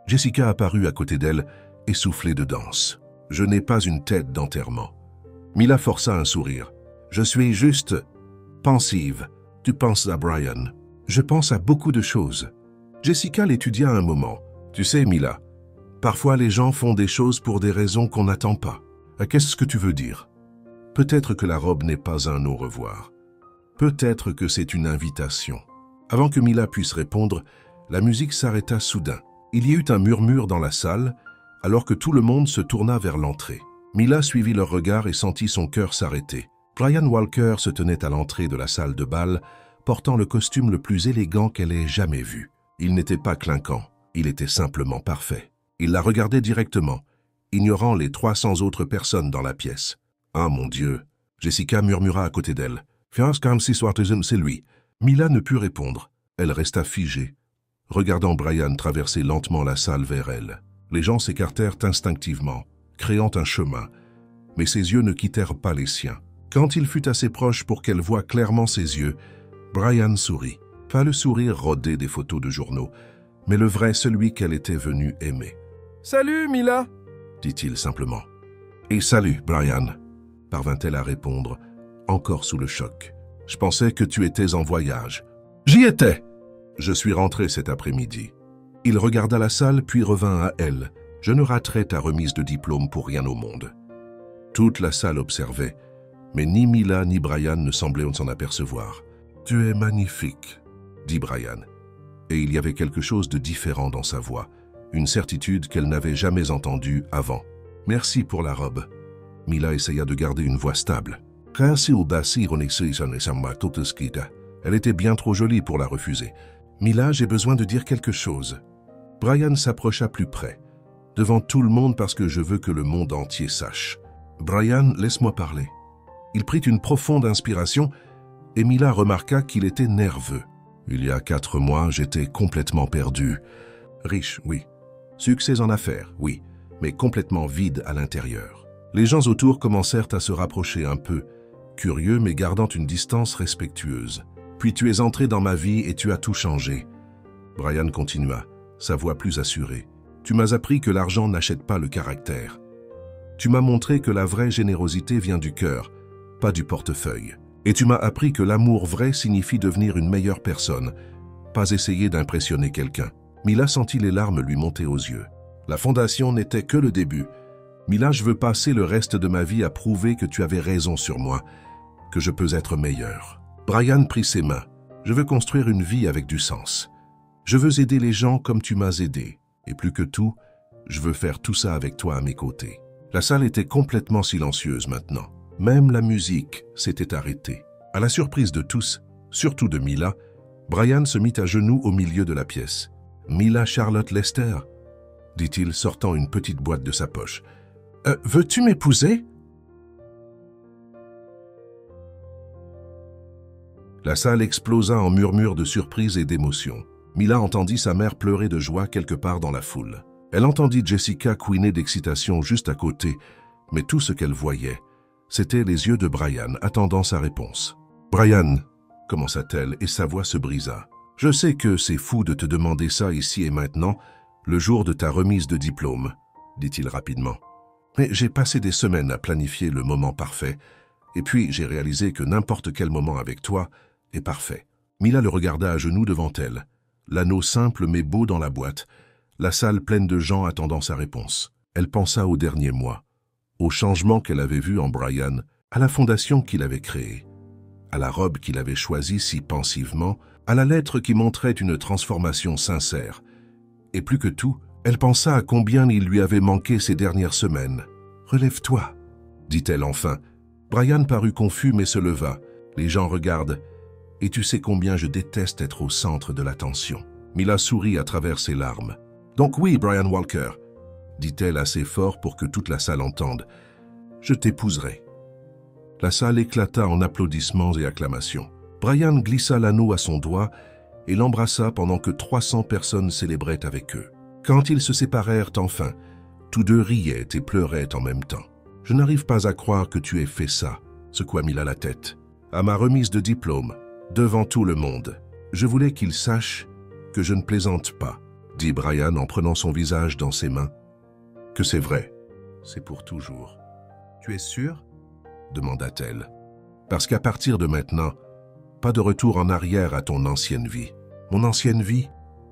A: Jessica apparut à côté d'elle, essoufflée de danse. « Je n'ai pas une tête d'enterrement. » Mila força un sourire. « Je suis juste pensive. Tu penses à Brian. »« Je pense à beaucoup de choses. » Jessica l'étudia un moment. « Tu sais, Mila, parfois les gens font des choses pour des raisons qu'on n'attend pas. Qu'est-ce que tu veux dire? Peut-être que la robe n'est pas un au revoir. Peut-être que c'est une invitation. » Avant que Mila puisse répondre, la musique s'arrêta soudain. Il y eut un murmure dans la salle, alors que tout le monde se tourna vers l'entrée. Mila suivit leur regard et sentit son cœur s'arrêter. Brian Walker se tenait à l'entrée de la salle de bal, portant le costume le plus élégant qu'elle ait jamais vu. Il n'était pas clinquant, il était simplement parfait. Il la regardait directement, ignorant les 300 autres personnes dans la pièce. « Ah, mon Dieu !» Jessica murmura à côté d'elle. « Fais comme si c'est lui. » Mila ne put répondre. Elle resta figée, regardant Brian traverser lentement la salle vers elle. Les gens s'écartèrent instinctivement, créant un chemin, mais ses yeux ne quittèrent pas les siens. Quand il fut assez proche pour qu'elle voie clairement ses yeux, Brian sourit. Pas le sourire rodé des photos de journaux, mais le vrai, celui qu'elle était venue aimer. « Salut, Mila !» dit-il simplement. « Et salut, Brian !» parvint-elle à répondre, encore sous le choc. « Je pensais que tu étais en voyage. »« J'y étais !»« Je suis rentré cet après-midi. » Il regarda la salle puis revint à elle. « Je ne raterai ta remise de diplôme pour rien au monde. » Toute la salle observait, mais ni Mila ni Brian ne semblaient s'en apercevoir. « Tu es magnifique !» dit Brian. Et il y avait quelque chose de différent dans sa voix, une certitude qu'elle n'avait jamais entendue avant. « Merci pour la robe. » Mila essaya de garder une voix stable. « Elle était bien trop jolie pour la refuser. »« Mila, j'ai besoin de dire quelque chose. » Brian s'approcha plus près, devant tout le monde parce que je veux que le monde entier sache. « Brian, laisse-moi parler. » Il prit une profonde inspiration et Mila remarqua qu'il était nerveux. Il y a 4 mois, j'étais complètement perdu. Riche, oui. Succès en affaires, oui, mais complètement vide à l'intérieur. Les gens autour commencèrent à se rapprocher un peu, curieux mais gardant une distance respectueuse. Puis tu es entré dans ma vie et tu as tout changé. Brian continua, sa voix plus assurée. Tu m'as appris que l'argent n'achète pas le caractère. Tu m'as montré que la vraie générosité vient du cœur, pas du portefeuille. Et tu m'as appris que l'amour vrai signifie devenir une meilleure personne, pas essayer d'impressionner quelqu'un. Mila sentit les larmes lui monter aux yeux. La fondation n'était que le début. Mila, je veux passer le reste de ma vie à prouver que tu avais raison sur moi, que je peux être meilleur. Brian prit ses mains. Je veux construire une vie avec du sens. Je veux aider les gens comme tu m'as aidé. Et plus que tout, je veux faire tout ça avec toi à mes côtés. La salle était complètement silencieuse maintenant. Même la musique s'était arrêtée. À la surprise de tous, surtout de Mila, Brian se mit à genoux au milieu de la pièce. « Mila Charlotte Lester ?» dit-il, sortant une petite boîte de sa poche. « Veux-tu m'épouser ?» La salle explosa en murmures de surprise et d'émotion. Mila entendit sa mère pleurer de joie quelque part dans la foule. Elle entendit Jessica couiner d'excitation juste à côté, mais tout ce qu'elle voyait, c'était les yeux de Brian attendant sa réponse. « Brian !» commença-t-elle et sa voix se brisa. « Je sais que c'est fou de te demander ça ici et maintenant, le jour de ta remise de diplôme, » dit-il rapidement. « Mais j'ai passé des semaines à planifier le moment parfait, et puis j'ai réalisé que n'importe quel moment avec toi est parfait. » Mila le regarda à genoux devant elle, l'anneau simple mais beau dans la boîte, la salle pleine de gens attendant sa réponse. Elle pensa aux derniers mois, au changement qu'elle avait vu en Brian, à la fondation qu'il avait créée, à la robe qu'il avait choisie si pensivement, à la lettre qui montrait une transformation sincère. Et plus que tout, elle pensa à combien il lui avait manqué ces dernières semaines. « Relève-toi » dit-elle enfin. Brian parut confus mais se leva. Les gens regardent. Et tu sais combien je déteste être au centre de l'attention. Mila sourit à travers ses larmes. « Donc oui, Brian Walker, » dit-elle assez fort pour que toute la salle entende. « Je t'épouserai. » La salle éclata en applaudissements et acclamations. Brian glissa l'anneau à son doigt et l'embrassa pendant que 300 personnes célébraient avec eux. Quand ils se séparèrent enfin, tous deux riaient et pleuraient en même temps. « Je n'arrive pas à croire que tu aies fait ça, » secoua Mila la tête. à ma remise de diplôme, devant tout le monde. Je voulais qu'il sache que je ne plaisante pas, dit Brian en prenant son visage dans ses mains. Que c'est vrai, c'est pour toujours. Tu es sûr? Demanda-t-elle. Parce qu'à partir de maintenant, pas de retour en arrière à ton ancienne vie. Mon ancienne vie?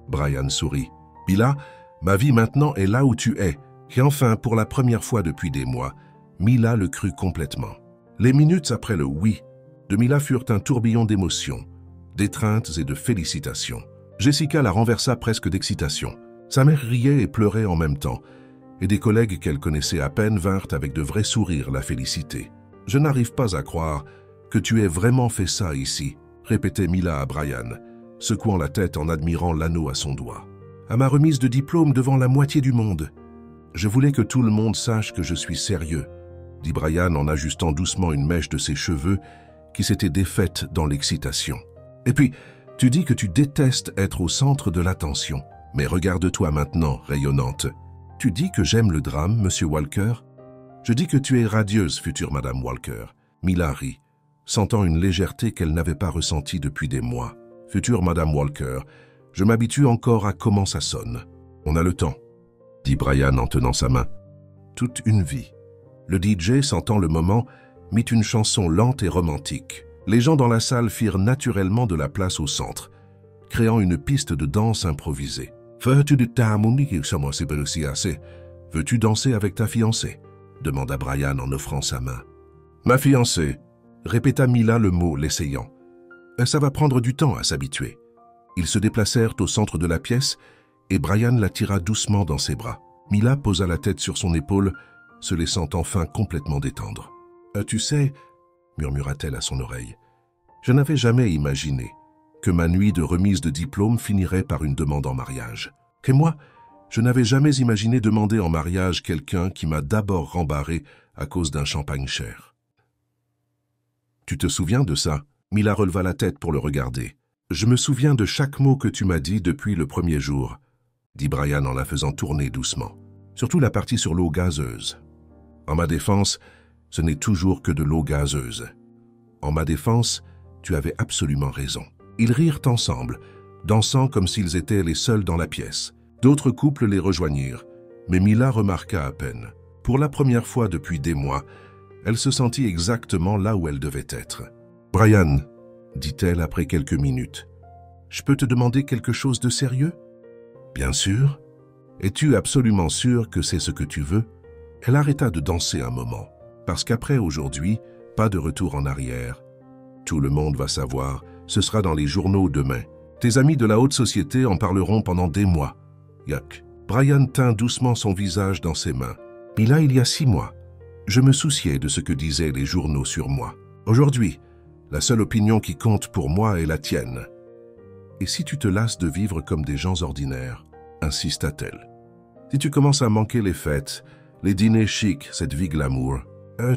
A: Brian sourit. Mila, ma vie maintenant est là où tu es. Et enfin, pour la première fois depuis des mois, Mila le crut complètement. Les minutes après le oui de Mila furent un tourbillon d'émotions, d'étreintes et de félicitations. Jessica la renversa presque d'excitation. Sa mère riait et pleurait en même temps, et des collègues qu'elle connaissait à peine vinrent avec de vrais sourires la féliciter. « Je n'arrive pas à croire que tu aies vraiment fait ça ici », répétait Mila à Brian, secouant la tête en admirant l'anneau à son doigt. « À ma remise de diplôme devant la moitié du monde. Je voulais que tout le monde sache que je suis sérieux, » dit Brian en ajustant doucement une mèche de ses cheveux qui s'était défaite dans l'excitation. « Et puis, tu dis que tu détestes être au centre de l'attention. Mais regarde-toi maintenant, rayonnante. Tu dis que j'aime le drame, Monsieur Walker? Je dis que tu es radieuse, future Madame Walker. » Mila rit, sentant une légèreté qu'elle n'avait pas ressentie depuis des mois. « Future Madame Walker, je m'habitue encore à comment ça sonne. On a le temps, » dit Brian en tenant sa main. Toute une vie. Le DJ, sentant le moment, mit une chanson lente et romantique. Les gens dans la salle firent naturellement de la place au centre, créant une piste de danse improvisée. « Veux-tu danser avec ta fiancée ?» demanda Brian en offrant sa main. « Ma fiancée » répéta Mila le mot, l'essayant. « Ça va prendre du temps à s'habituer. » Ils se déplacèrent au centre de la pièce et Brian la tira doucement dans ses bras. Mila posa la tête sur son épaule, se laissant enfin complètement détendre. « Tu sais, » murmura-t-elle à son oreille, « je n'avais jamais imaginé que ma nuit de remise de diplôme finirait par une demande en mariage. Et moi, je n'avais jamais imaginé demander en mariage quelqu'un qui m'a d'abord rembarré à cause d'un champagne cher. » « Tu te souviens de ça ?» Mila releva la tête pour le regarder. « Je me souviens de chaque mot que tu m'as dit depuis le premier jour, » dit Brian en la faisant tourner doucement. « Surtout la partie sur l'eau gazeuse. En ma défense, ce n'est toujours que de l'eau gazeuse. En ma défense, tu avais absolument raison. » Ils rirent ensemble, dansant comme s'ils étaient les seuls dans la pièce. D'autres couples les rejoignirent, mais Mila remarqua à peine. Pour la première fois depuis des mois, elle se sentit exactement là où elle devait être. « Brian, » dit-elle après quelques minutes, « je peux te demander quelque chose de sérieux ?»« Bien sûr. Es-tu absolument sûr que c'est ce que tu veux ?» Elle arrêta de danser un moment, parce qu'après aujourd'hui, pas de retour en arrière. Tout le monde va savoir, ce sera dans les journaux demain. Tes amis de la haute société en parleront pendant des mois. Yuck. Brian tint doucement son visage dans ses mains. Mais là, il y a 6 mois, je me souciais de ce que disaient les journaux sur moi. Aujourd'hui, la seule opinion qui compte pour moi est la tienne. Et si tu te lasses de vivre comme des gens ordinaires, insista-t-elle. Si tu commences à manquer les fêtes, les dîners chics, cette vie glamour,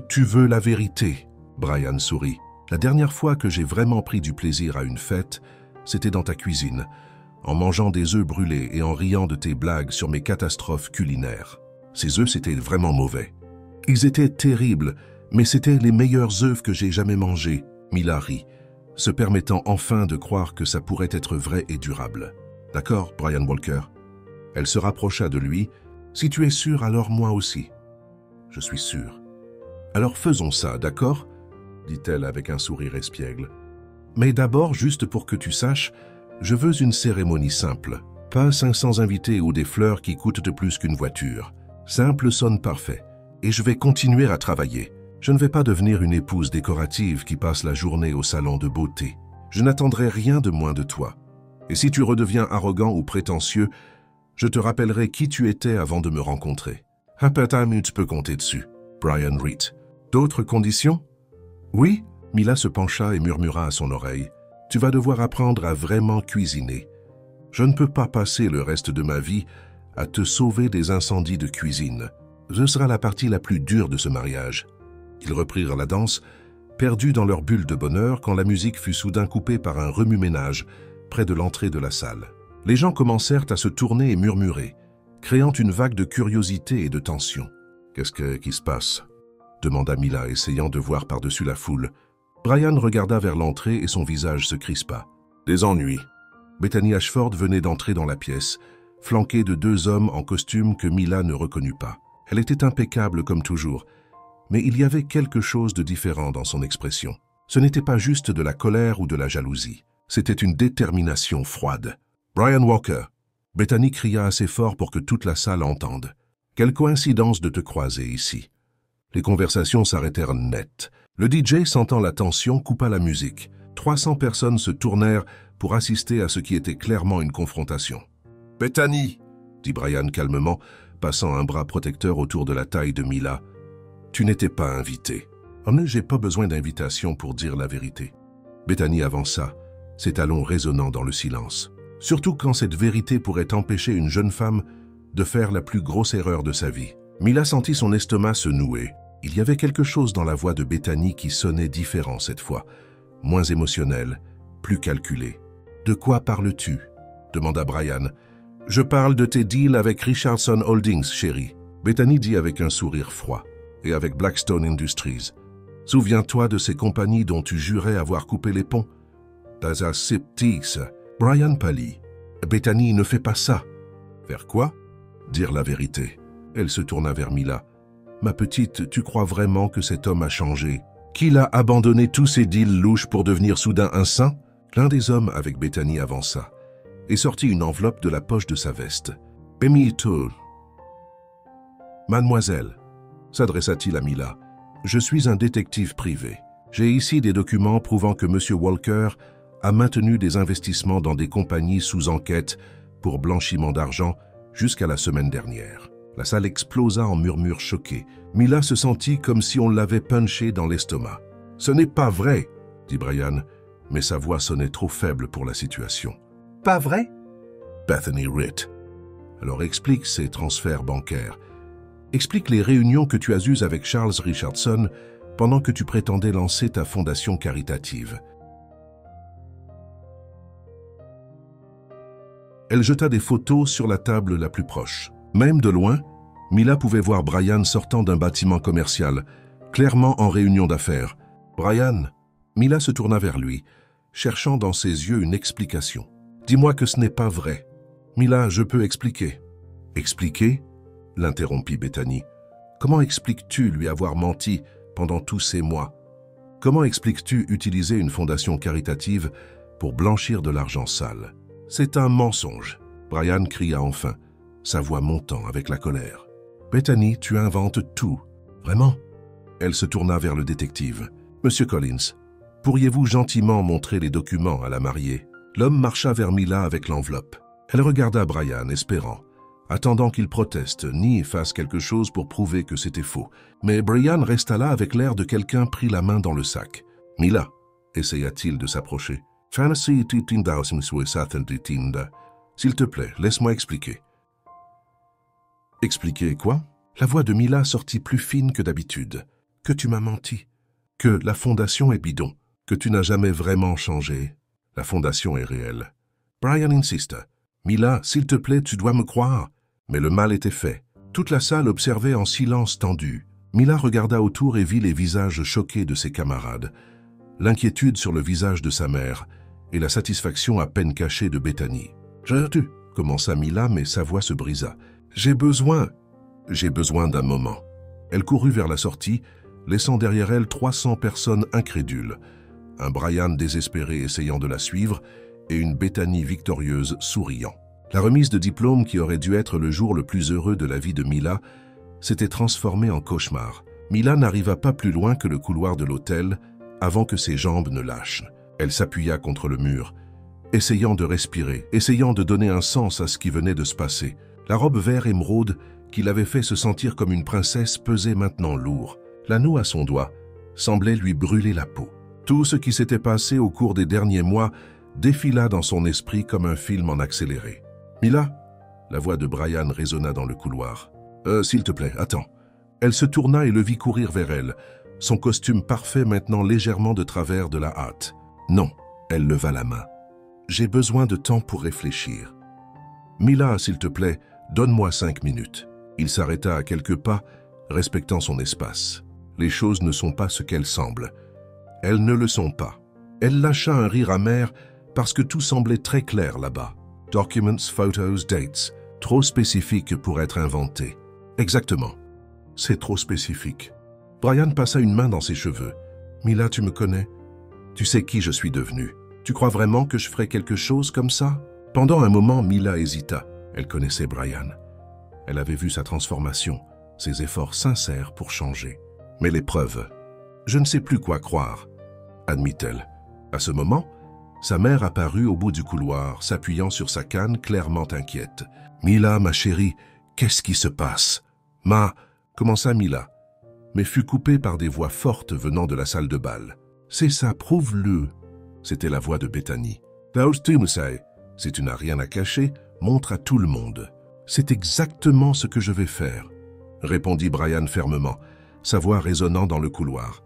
A: tu veux la vérité, Brian sourit. La dernière fois que j'ai vraiment pris du plaisir à une fête, c'était dans ta cuisine, en mangeant des œufs brûlés et en riant de tes blagues sur mes catastrophes culinaires. Ces œufs, c'était vraiment mauvais. Ils étaient terribles, mais c'étaient les meilleurs œufs que j'ai jamais mangés, Mila rit, se permettant enfin de croire que ça pourrait être vrai et durable. D'accord, Brian Walker? Elle se rapprocha de lui. Si tu es sûr, alors moi aussi. Je suis sûr. Alors faisons ça, d'accord? Dit-elle avec un sourire espiègle. Mais d'abord, juste pour que tu saches, je veux une cérémonie simple. Pas 500 invités ou des fleurs qui coûtent de plus qu'une voiture. Simple sonne parfait. Et je vais continuer à travailler. Je ne vais pas devenir une épouse décorative qui passe la journée au salon de beauté. Je n'attendrai rien de moins de toi. Et si tu redeviens arrogant ou prétentieux, je te rappellerai qui tu étais avant de me rencontrer. Time, tu peux compter dessus. Brian Reed. D'autres conditions? Oui, Mila se pencha et murmura à son oreille. Tu vas devoir apprendre à vraiment cuisiner. Je ne peux pas passer le reste de ma vie à te sauver des incendies de cuisine. Ce sera la partie la plus dure de ce mariage. Ils reprirent la danse, perdus dans leur bulle de bonheur quand la musique fut soudain coupée par un remue-ménage près de l'entrée de la salle. Les gens commencèrent à se tourner et murmurer, créant une vague de curiosité et de tension. « Qu'est-ce qui se passe ?» demanda Mila, essayant de voir par-dessus la foule. Brian regarda vers l'entrée et son visage se crispa. Des ennuis. Bethany Ashford venait d'entrer dans la pièce, flanquée de 2 hommes en costume que Mila ne reconnut pas. Elle était impeccable comme toujours, mais il y avait quelque chose de différent dans son expression. Ce n'était pas juste de la colère ou de la jalousie. C'était une détermination froide. « Brian Walker !» Bethany cria assez fort pour que toute la salle entende. « Quelle coïncidence de te croiser ici !» Les conversations s'arrêtèrent net. Le DJ, sentant la tension, coupa la musique. 300 personnes se tournèrent pour assister à ce qui était clairement une confrontation. « Bethany !» dit Brian calmement, passant un bras protecteur autour de la taille de Mila. « Tu n'étais pas invitée. » « Oh, j'ai pas besoin d'invitation pour dire la vérité. » Bethany avança, ses talons résonnant dans le silence. Surtout quand cette vérité pourrait empêcher une jeune femme de faire la plus grosse erreur de sa vie. Mila sentit son estomac se nouer. Il y avait quelque chose dans la voix de Bethany qui sonnait différent cette fois, moins émotionnel, plus calculé. « De quoi parles-tu » demanda Brian. « Je parle de tes deals avec Richardson Holdings, chérie. » Bethany dit avec un sourire froid. « Et avec Blackstone Industries. Souviens-toi de ces compagnies dont tu jurais avoir coupé les ponts. » T'as sceptique. Brian pâlit. « Bethany ne fait pas ça. »« Vers quoi ?» ?»« Dire la vérité. » Elle se tourna vers Mila. « Ma petite, tu crois vraiment que cet homme a changé? Qu'il a abandonné tous ses deals louches pour devenir soudain un saint ?» L'un des hommes avec Bethany avança et sortit une enveloppe de la poche de sa veste. « Amy Toole. »« Mademoiselle, » s'adressa-t-il à Mila, « je suis un détective privé. J'ai ici des documents prouvant que M. Walker a maintenu des investissements dans des compagnies sous enquête pour blanchiment d'argent jusqu'à la semaine dernière. » La salle explosa en murmures choqués. Mila se sentit comme si on l'avait punché dans l'estomac. « Ce n'est pas vrai !» dit Brian, mais sa voix sonnait trop faible pour la situation. « Pas vrai ?» Bethany Ritt. « Alors explique ces transferts bancaires. Explique les réunions que tu as eues avec Charles Richardson pendant que tu prétendais lancer ta fondation caritative. » Elle jeta des photos sur la table la plus proche. Même de loin, Mila pouvait voir Brian sortant d'un bâtiment commercial, clairement en réunion d'affaires. « Brian !» Mila se tourna vers lui, cherchant dans ses yeux une explication. « Dis-moi que ce n'est pas vrai. »« Mila, je peux expliquer. »« Expliquer ?» l'interrompit Bethany. « Comment expliques-tu lui avoir menti pendant tous ces mois? Comment expliques-tu utiliser une fondation caritative pour blanchir de l'argent sale? C'est un mensonge. » Brian cria enfin, sa voix montant avec la colère. « Bethany, tu inventes tout. Vraiment ?» Elle se tourna vers le détective. « Monsieur Collins, pourriez-vous gentiment montrer les documents à la mariée ?» L'homme marcha vers Mila avec l'enveloppe. Elle regarda Brian, espérant, attendant qu'il proteste, ni fasse quelque chose pour prouver que c'était faux. Mais Brian resta là avec l'air de quelqu'un pris la main dans le sac. « Mila » essaya-t-il de s'approcher. « Fantasy 18,000. S'il te plaît, laisse-moi expliquer. » Expliquer quoi? La voix de Mila sortit plus fine que d'habitude. « Que tu m'as menti. Que la fondation est bidon. Que tu n'as jamais vraiment changé. La fondation est réelle. » Brian insiste. « Mila, s'il te plaît, tu dois me croire. » Mais le mal était fait. Toute la salle observait en silence tendu. Mila regarda autour et vit les visages choqués de ses camarades, l'inquiétude sur le visage de sa mère et la satisfaction à peine cachée de Bethany. « Tu » commença Mila, mais sa voix se brisa. « J'ai besoin d'un moment. » Elle courut vers la sortie, laissant derrière elle 300 personnes incrédules, un Brian désespéré essayant de la suivre et une Bethany victorieuse souriant. La remise de diplôme qui aurait dû être le jour le plus heureux de la vie de Mila s'était transformée en cauchemar. Mila n'arriva pas plus loin que le couloir de l'hôtel avant que ses jambes ne lâchent. Elle s'appuya contre le mur, essayant de respirer, essayant de donner un sens à ce qui venait de se passer. La robe vert émeraude qui l'avait fait se sentir comme une princesse pesait maintenant lourd. L'anneau à son doigt semblait lui brûler la peau. Tout ce qui s'était passé au cours des derniers mois défila dans son esprit comme un film en accéléré. « Mila ?» La voix de Brian résonna dans le couloir. « S'il te plaît, attends. » Elle se tourna et le vit courir vers elle, son costume parfait maintenant légèrement de travers de la hâte. « Non !» Elle leva la main. « J'ai besoin de temps pour réfléchir. »« Mila, s'il te plaît, donne-moi 5 minutes. » Il s'arrêta à quelques pas, respectant son espace. « Les choses ne sont pas ce qu'elles semblent. Elles ne le sont pas. Elle lâcha un rire amer parce que tout semblait très clair là-bas. Documents, photos, dates. Trop spécifique pour être inventé. Exactement. C'est trop spécifique. Brian passa une main dans ses cheveux. Mila, tu me connais? Tu sais qui je suis devenu. Tu crois vraiment que je ferais quelque chose comme ça? Pendant un moment, Mila hésita. Elle connaissait Brian. Elle avait vu sa transformation, ses efforts sincères pour changer. Mais les preuves? Je ne sais plus quoi croire, admit-elle. À ce moment, sa mère apparut au bout du couloir, s'appuyant sur sa canne, clairement inquiète. « Mila, ma chérie, qu'est-ce qui se passe ?»« Ma... » commença Mila, mais fut coupée par des voix fortes venant de la salle de bal. « C'est ça, prouve-le !» C'était la voix de Bethany. « Si tu n'as rien à cacher, montre à tout le monde. »« C'est exactement ce que je vais faire, » répondit Brian fermement, sa voix résonnant dans le couloir.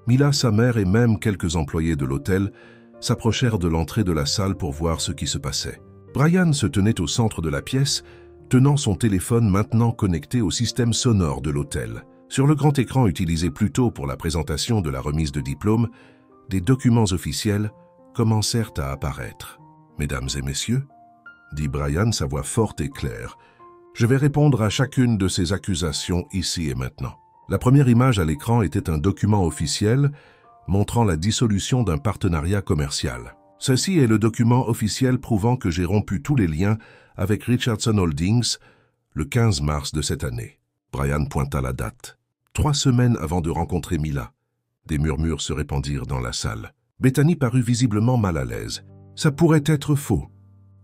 A: Mila, sa mère et même quelques employés de l'hôtel s'approchèrent de l'entrée de la salle pour voir ce qui se passait. Brian se tenait au centre de la pièce, tenant son téléphone maintenant connecté au système sonore de l'hôtel. Sur le grand écran utilisé plus tôt pour la présentation de la remise de diplôme, des documents officiels commencèrent à apparaître. « Mesdames et messieurs, » dit Brian, sa voix forte et claire, « je vais répondre à chacune de ces accusations ici et maintenant. » La première image à l'écran était un document officiel montrant la dissolution d'un partenariat commercial. Ceci est le document officiel prouvant que j'ai rompu tous les liens avec Richardson Holdings le 15 mars de cette année. Brian pointa la date. 3 semaines avant de rencontrer Mila. Des murmures se répandirent dans la salle. Bethany parut visiblement mal à l'aise. « Ça pourrait être faux !»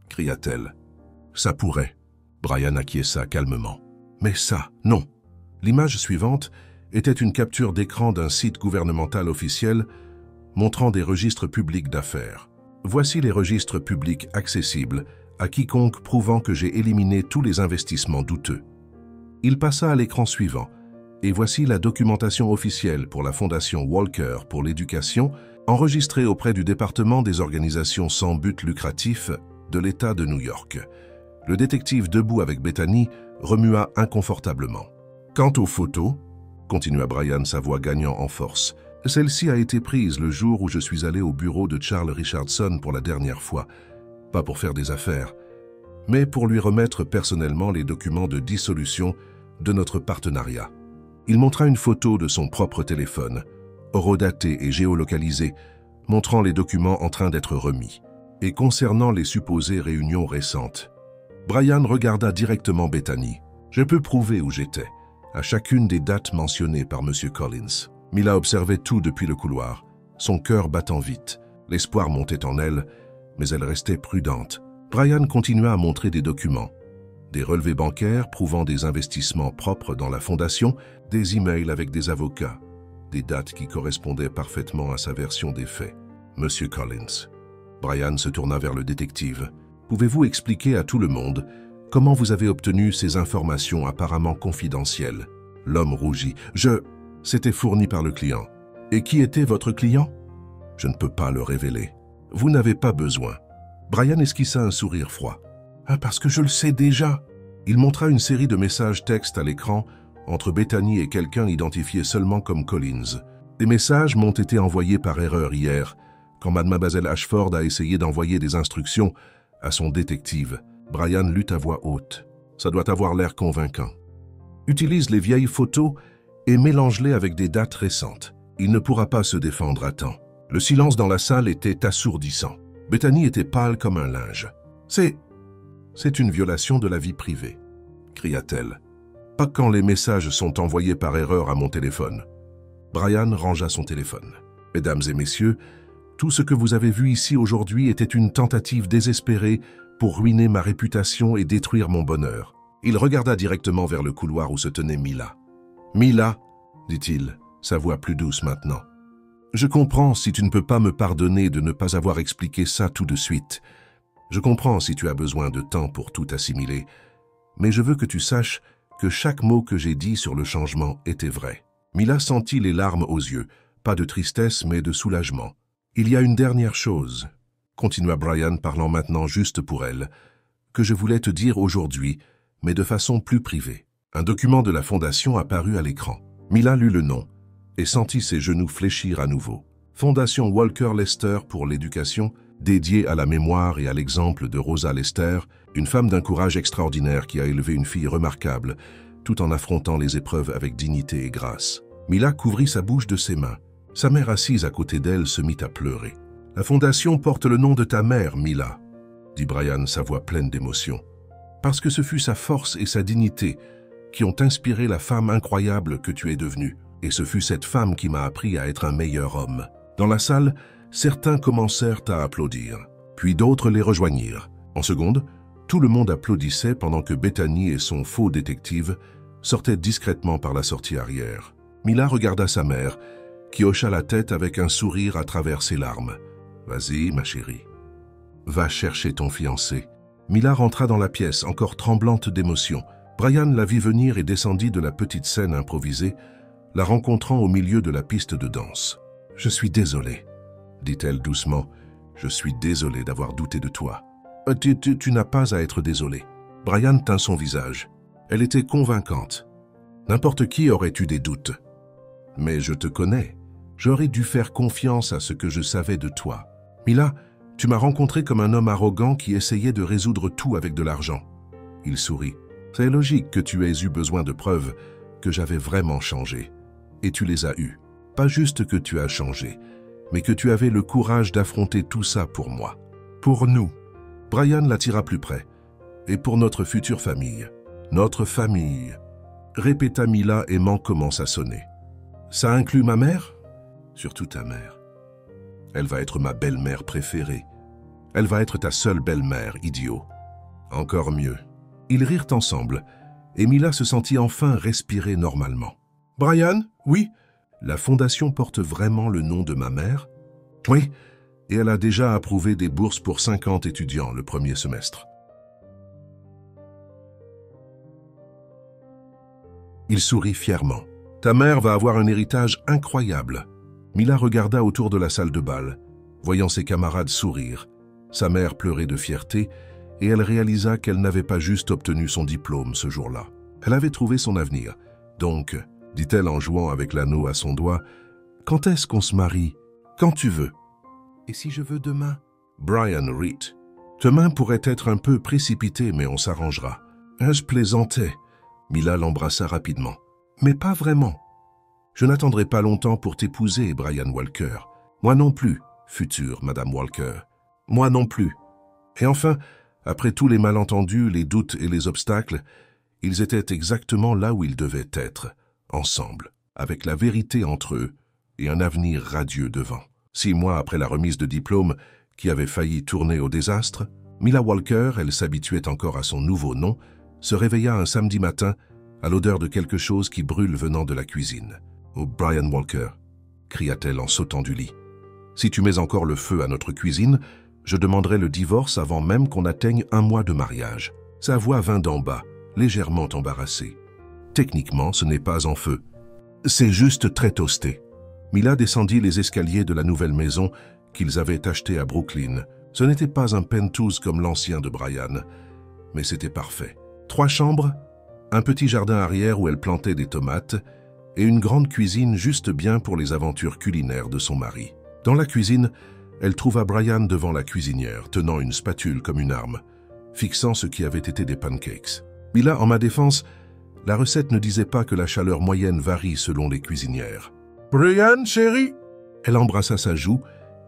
A: cria-t-elle. « Ça pourrait. » Brian acquiesça calmement. « Mais ça, non. » L'image suivante était une capture d'écran d'un site gouvernemental officiel montrant des registres publics d'affaires. Voici les registres publics accessibles à quiconque prouvant que j'ai éliminé tous les investissements douteux. Il passa à l'écran suivant, et voici la documentation officielle pour la Fondation Walker pour l'éducation, enregistrée auprès du département des organisations sans but lucratif de l'État de New York. Le détective debout avec Bethany remua inconfortablement. Quant aux photos, continua Brian, sa voix gagnant en force, celle-ci a été prise le jour où je suis allé au bureau de Charles Richardson pour la dernière fois, pas pour faire des affaires, mais pour lui remettre personnellement les documents de dissolution de notre partenariat. Il montra une photo de son propre téléphone, horodaté et géolocalisé, montrant les documents en train d'être remis, et concernant les supposées réunions récentes. Brian regarda directement Bethany. « Je peux prouver où j'étais, à chacune des dates mentionnées par M. Collins. » Mila observait tout depuis le couloir, son cœur battant vite. L'espoir montait en elle, mais elle restait prudente. Brian continua à montrer des documents. Des relevés bancaires prouvant des investissements propres dans la fondation, des emails avec des avocats, des dates qui correspondaient parfaitement à sa version des faits. « Monsieur Collins. » Brian se tourna vers le détective. « Pouvez-vous expliquer à tout le monde comment vous avez obtenu ces informations apparemment confidentielles ?» L'homme rougit. « C'était fourni par le client. »« Et qui était votre client ?»« Je ne peux pas le révéler. »« Vous n'avez pas besoin. » Brian esquissa un sourire froid. « Ah, parce que je le sais déjà !» Il montra une série de messages textes à l'écran entre Bethany et quelqu'un identifié seulement comme Collins. Des messages m'ont été envoyés par erreur hier, quand Mademoiselle Ashford a essayé d'envoyer des instructions à son détective. Brian lut à voix haute. Ça doit avoir l'air convaincant. Utilise les vieilles photos et mélange-les avec des dates récentes. Il ne pourra pas se défendre à temps. Le silence dans la salle était assourdissant. Bethany était pâle comme un linge. « C'est une violation de la vie privée, » cria-t-elle. « Pas quand les messages sont envoyés par erreur à mon téléphone. » Brian rangea son téléphone. « Mesdames et messieurs, tout ce que vous avez vu ici aujourd'hui était une tentative désespérée pour ruiner ma réputation et détruire mon bonheur. » Il regarda directement vers le couloir où se tenait Mila. « Mila, » dit-il, sa voix plus douce maintenant. « Je comprends si tu ne peux pas me pardonner de ne pas avoir expliqué ça tout de suite. Je comprends si tu as besoin de temps pour tout assimiler. Mais je veux que tu saches que chaque mot que j'ai dit sur le changement était vrai. » Mila sentit les larmes aux yeux, pas de tristesse mais de soulagement. « Il y a une dernière chose, » continua Brian parlant maintenant juste pour elle, « que je voulais te dire aujourd'hui, mais de façon plus privée. » Un document de la Fondation apparut à l'écran. Mila lut le nom et sentit ses genoux fléchir à nouveau. Fondation Walker Lester pour l'éducation, dédiée à la mémoire et à l'exemple de Rosa Lester, une femme d'un courage extraordinaire qui a élevé une fille remarquable, tout en affrontant les épreuves avec dignité et grâce. Mila couvrit sa bouche de ses mains. Sa mère assise à côté d'elle se mit à pleurer. « La fondation porte le nom de ta mère, Mila, » dit Brian, sa voix pleine d'émotion. « Parce que ce fut sa force et sa dignité qui ont inspiré la femme incroyable que tu es devenue. Et ce fut cette femme qui m'a appris à être un meilleur homme. » Dans la salle, certains commencèrent à applaudir, puis d'autres les rejoignirent. En seconde, tout le monde applaudissait pendant que Bethany et son faux détective sortaient discrètement par la sortie arrière. Mila regarda sa mère, qui hocha la tête avec un sourire à travers ses larmes. « Vas-y, ma chérie. Va chercher ton fiancé. » Mila rentra dans la pièce, encore tremblante d'émotion. Brian la vit venir et descendit de la petite scène improvisée, la rencontrant au milieu de la piste de danse. « Je suis désolée, » dit-elle doucement. « Je suis désolée d'avoir douté de toi. » « Tu n'as pas à être désolée. » Brian tint son visage. Elle était convaincante. N'importe qui aurait eu des doutes. « Mais je te connais. J'aurais dû faire confiance à ce que je savais de toi. Mila, tu m'as rencontré comme un homme arrogant qui essayait de résoudre tout avec de l'argent. » Il sourit. « C'est logique que tu aies eu besoin de preuves que j'avais vraiment changé. Et tu les as eues. Pas juste que tu as changé, mais que tu avais le courage d'affronter tout ça pour moi. Pour nous. » Brian l'attira plus près. « Et pour notre future famille. »« Notre famille. » répéta Mila et commença à sonner. « Ça inclut ma mère ?»« Surtout ta mère. Elle va être ma belle-mère préférée. Elle va être ta seule belle-mère, idiot. » Encore mieux. Ils rirent ensemble, et Mila se sentit enfin respirer normalement. « Brian, oui, la fondation porte vraiment le nom de ma mère ?»« Oui, et elle a déjà approuvé des bourses pour 50 étudiants le premier semestre. » Il sourit fièrement. « Ta mère va avoir un héritage incroyable. » Mila regarda autour de la salle de bal, voyant ses camarades sourire. Sa mère pleurait de fierté, et elle réalisa qu'elle n'avait pas juste obtenu son diplôme ce jour-là. Elle avait trouvé son avenir. « Donc, » dit-elle en jouant avec l'anneau à son doigt, « quand est-ce qu'on se marie? Quand tu veux. » « Et si je veux demain? » Brian rit. « Demain pourrait être un peu précipité, mais on s'arrangera. »« Je plaisantais. » Mila l'embrassa rapidement. « Mais pas vraiment. Je n'attendrai pas longtemps pour t'épouser, Brian Walker. Moi non plus, future Madame Walker. Moi non plus. » Et enfin, après tous les malentendus, les doutes et les obstacles, ils étaient exactement là où ils devaient être, ensemble, avec la vérité entre eux et un avenir radieux devant. 6 mois après la remise de diplôme qui avait failli tourner au désastre, Mila Walker, elle s'habituait encore à son nouveau nom, se réveilla un samedi matin à l'odeur de quelque chose qui brûle venant de la cuisine. « Oh, Brian Walker !» cria-t-elle en sautant du lit. « Si tu mets encore le feu à notre cuisine, je demanderai le divorce avant même qu'on atteigne 1 mois de mariage. » Sa voix vint d'en bas, légèrement embarrassée. « Techniquement, ce n'est pas en feu. C'est juste très toasté. » Mila descendit les escaliers de la nouvelle maison qu'ils avaient achetée à Brooklyn. Ce n'était pas un penthouse comme l'ancien de Brian, mais c'était parfait. 3 chambres, un petit jardin arrière où elle plantait des tomates et une grande cuisine juste bien pour les aventures culinaires de son mari. Dans la cuisine, elle trouva Brian devant la cuisinière, tenant une spatule comme une arme, fixant ce qui avait été des pancakes. Mila, en ma défense, la recette ne disait pas que la chaleur moyenne varie selon les cuisinières. « Brian, chérie !» Elle embrassa sa joue,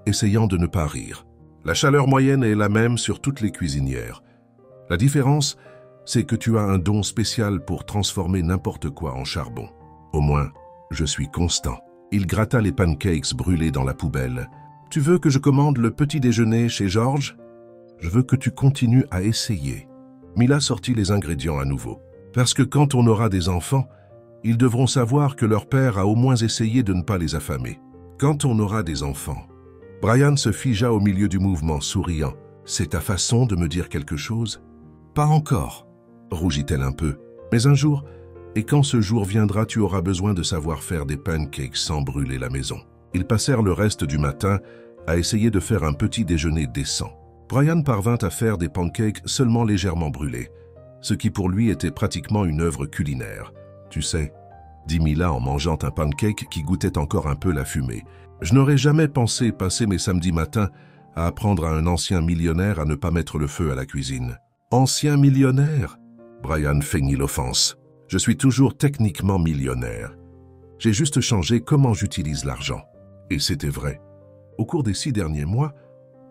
A: essayant de ne pas rire. La chaleur moyenne est la même sur toutes les cuisinières. La différence, c'est que tu as un don spécial pour transformer n'importe quoi en charbon. Au moins, je suis constant. Il gratta les pancakes brûlés dans la poubelle. « Tu veux que je commande le petit déjeuner chez George? Je veux que tu continues à essayer. » Mila sortit les ingrédients à nouveau. Parce que quand on aura des enfants, ils devront savoir que leur père a au moins essayé de ne pas les affamer. Quand on aura des enfants. Brian se figea au milieu du mouvement, souriant. « C'est ta façon de me dire quelque chose? »« Pas encore, » rougit-elle un peu. « Mais un jour, et quand ce jour viendra, tu auras besoin de savoir faire des pancakes sans brûler la maison. » Ils passèrent le reste du matin à essayer de faire un petit déjeuner décent. Brian parvint à faire des pancakes seulement légèrement brûlés, ce qui pour lui était pratiquement une œuvre culinaire. « Tu sais, » dit Mila en mangeant un pancake qui goûtait encore un peu la fumée, Je n'aurais jamais pensé passer mes samedis matins à apprendre à un ancien millionnaire à ne pas mettre le feu à la cuisine. Ancien millionnaire? Brian feignit l'offense. Je suis toujours techniquement millionnaire. J'ai juste changé comment j'utilise l'argent. Et c'était vrai. Au cours des 6 derniers mois,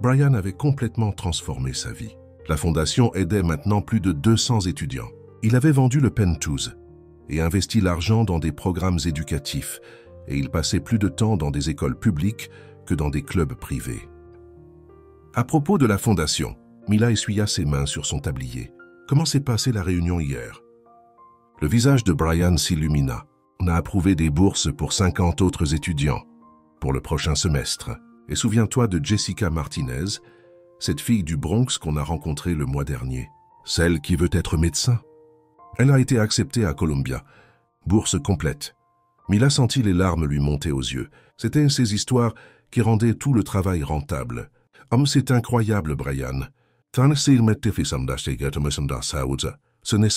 A: Brian avait complètement transformé sa vie. La fondation aidait maintenant plus de 200 étudiants. Il avait vendu le Penthouse et investi l'argent dans des programmes éducatifs, et il passait plus de temps dans des écoles publiques que dans des clubs privés. À propos de la fondation, Mila essuya ses mains sur son tablier. Comment s'est passée la réunion hier? Le visage de Brian s'illumina. On a approuvé des bourses pour 50 autres étudiants pour le prochain semestre. Et souviens-toi de Jessica Martinez, cette fille du Bronx qu'on a rencontrée le mois dernier, celle qui veut être médecin. Elle a été acceptée à Columbia, bourse complète. Mila sentit les larmes lui monter aux yeux. C'était ces histoires qui rendaient tout le travail rentable. « C'est incroyable, Brian. Ce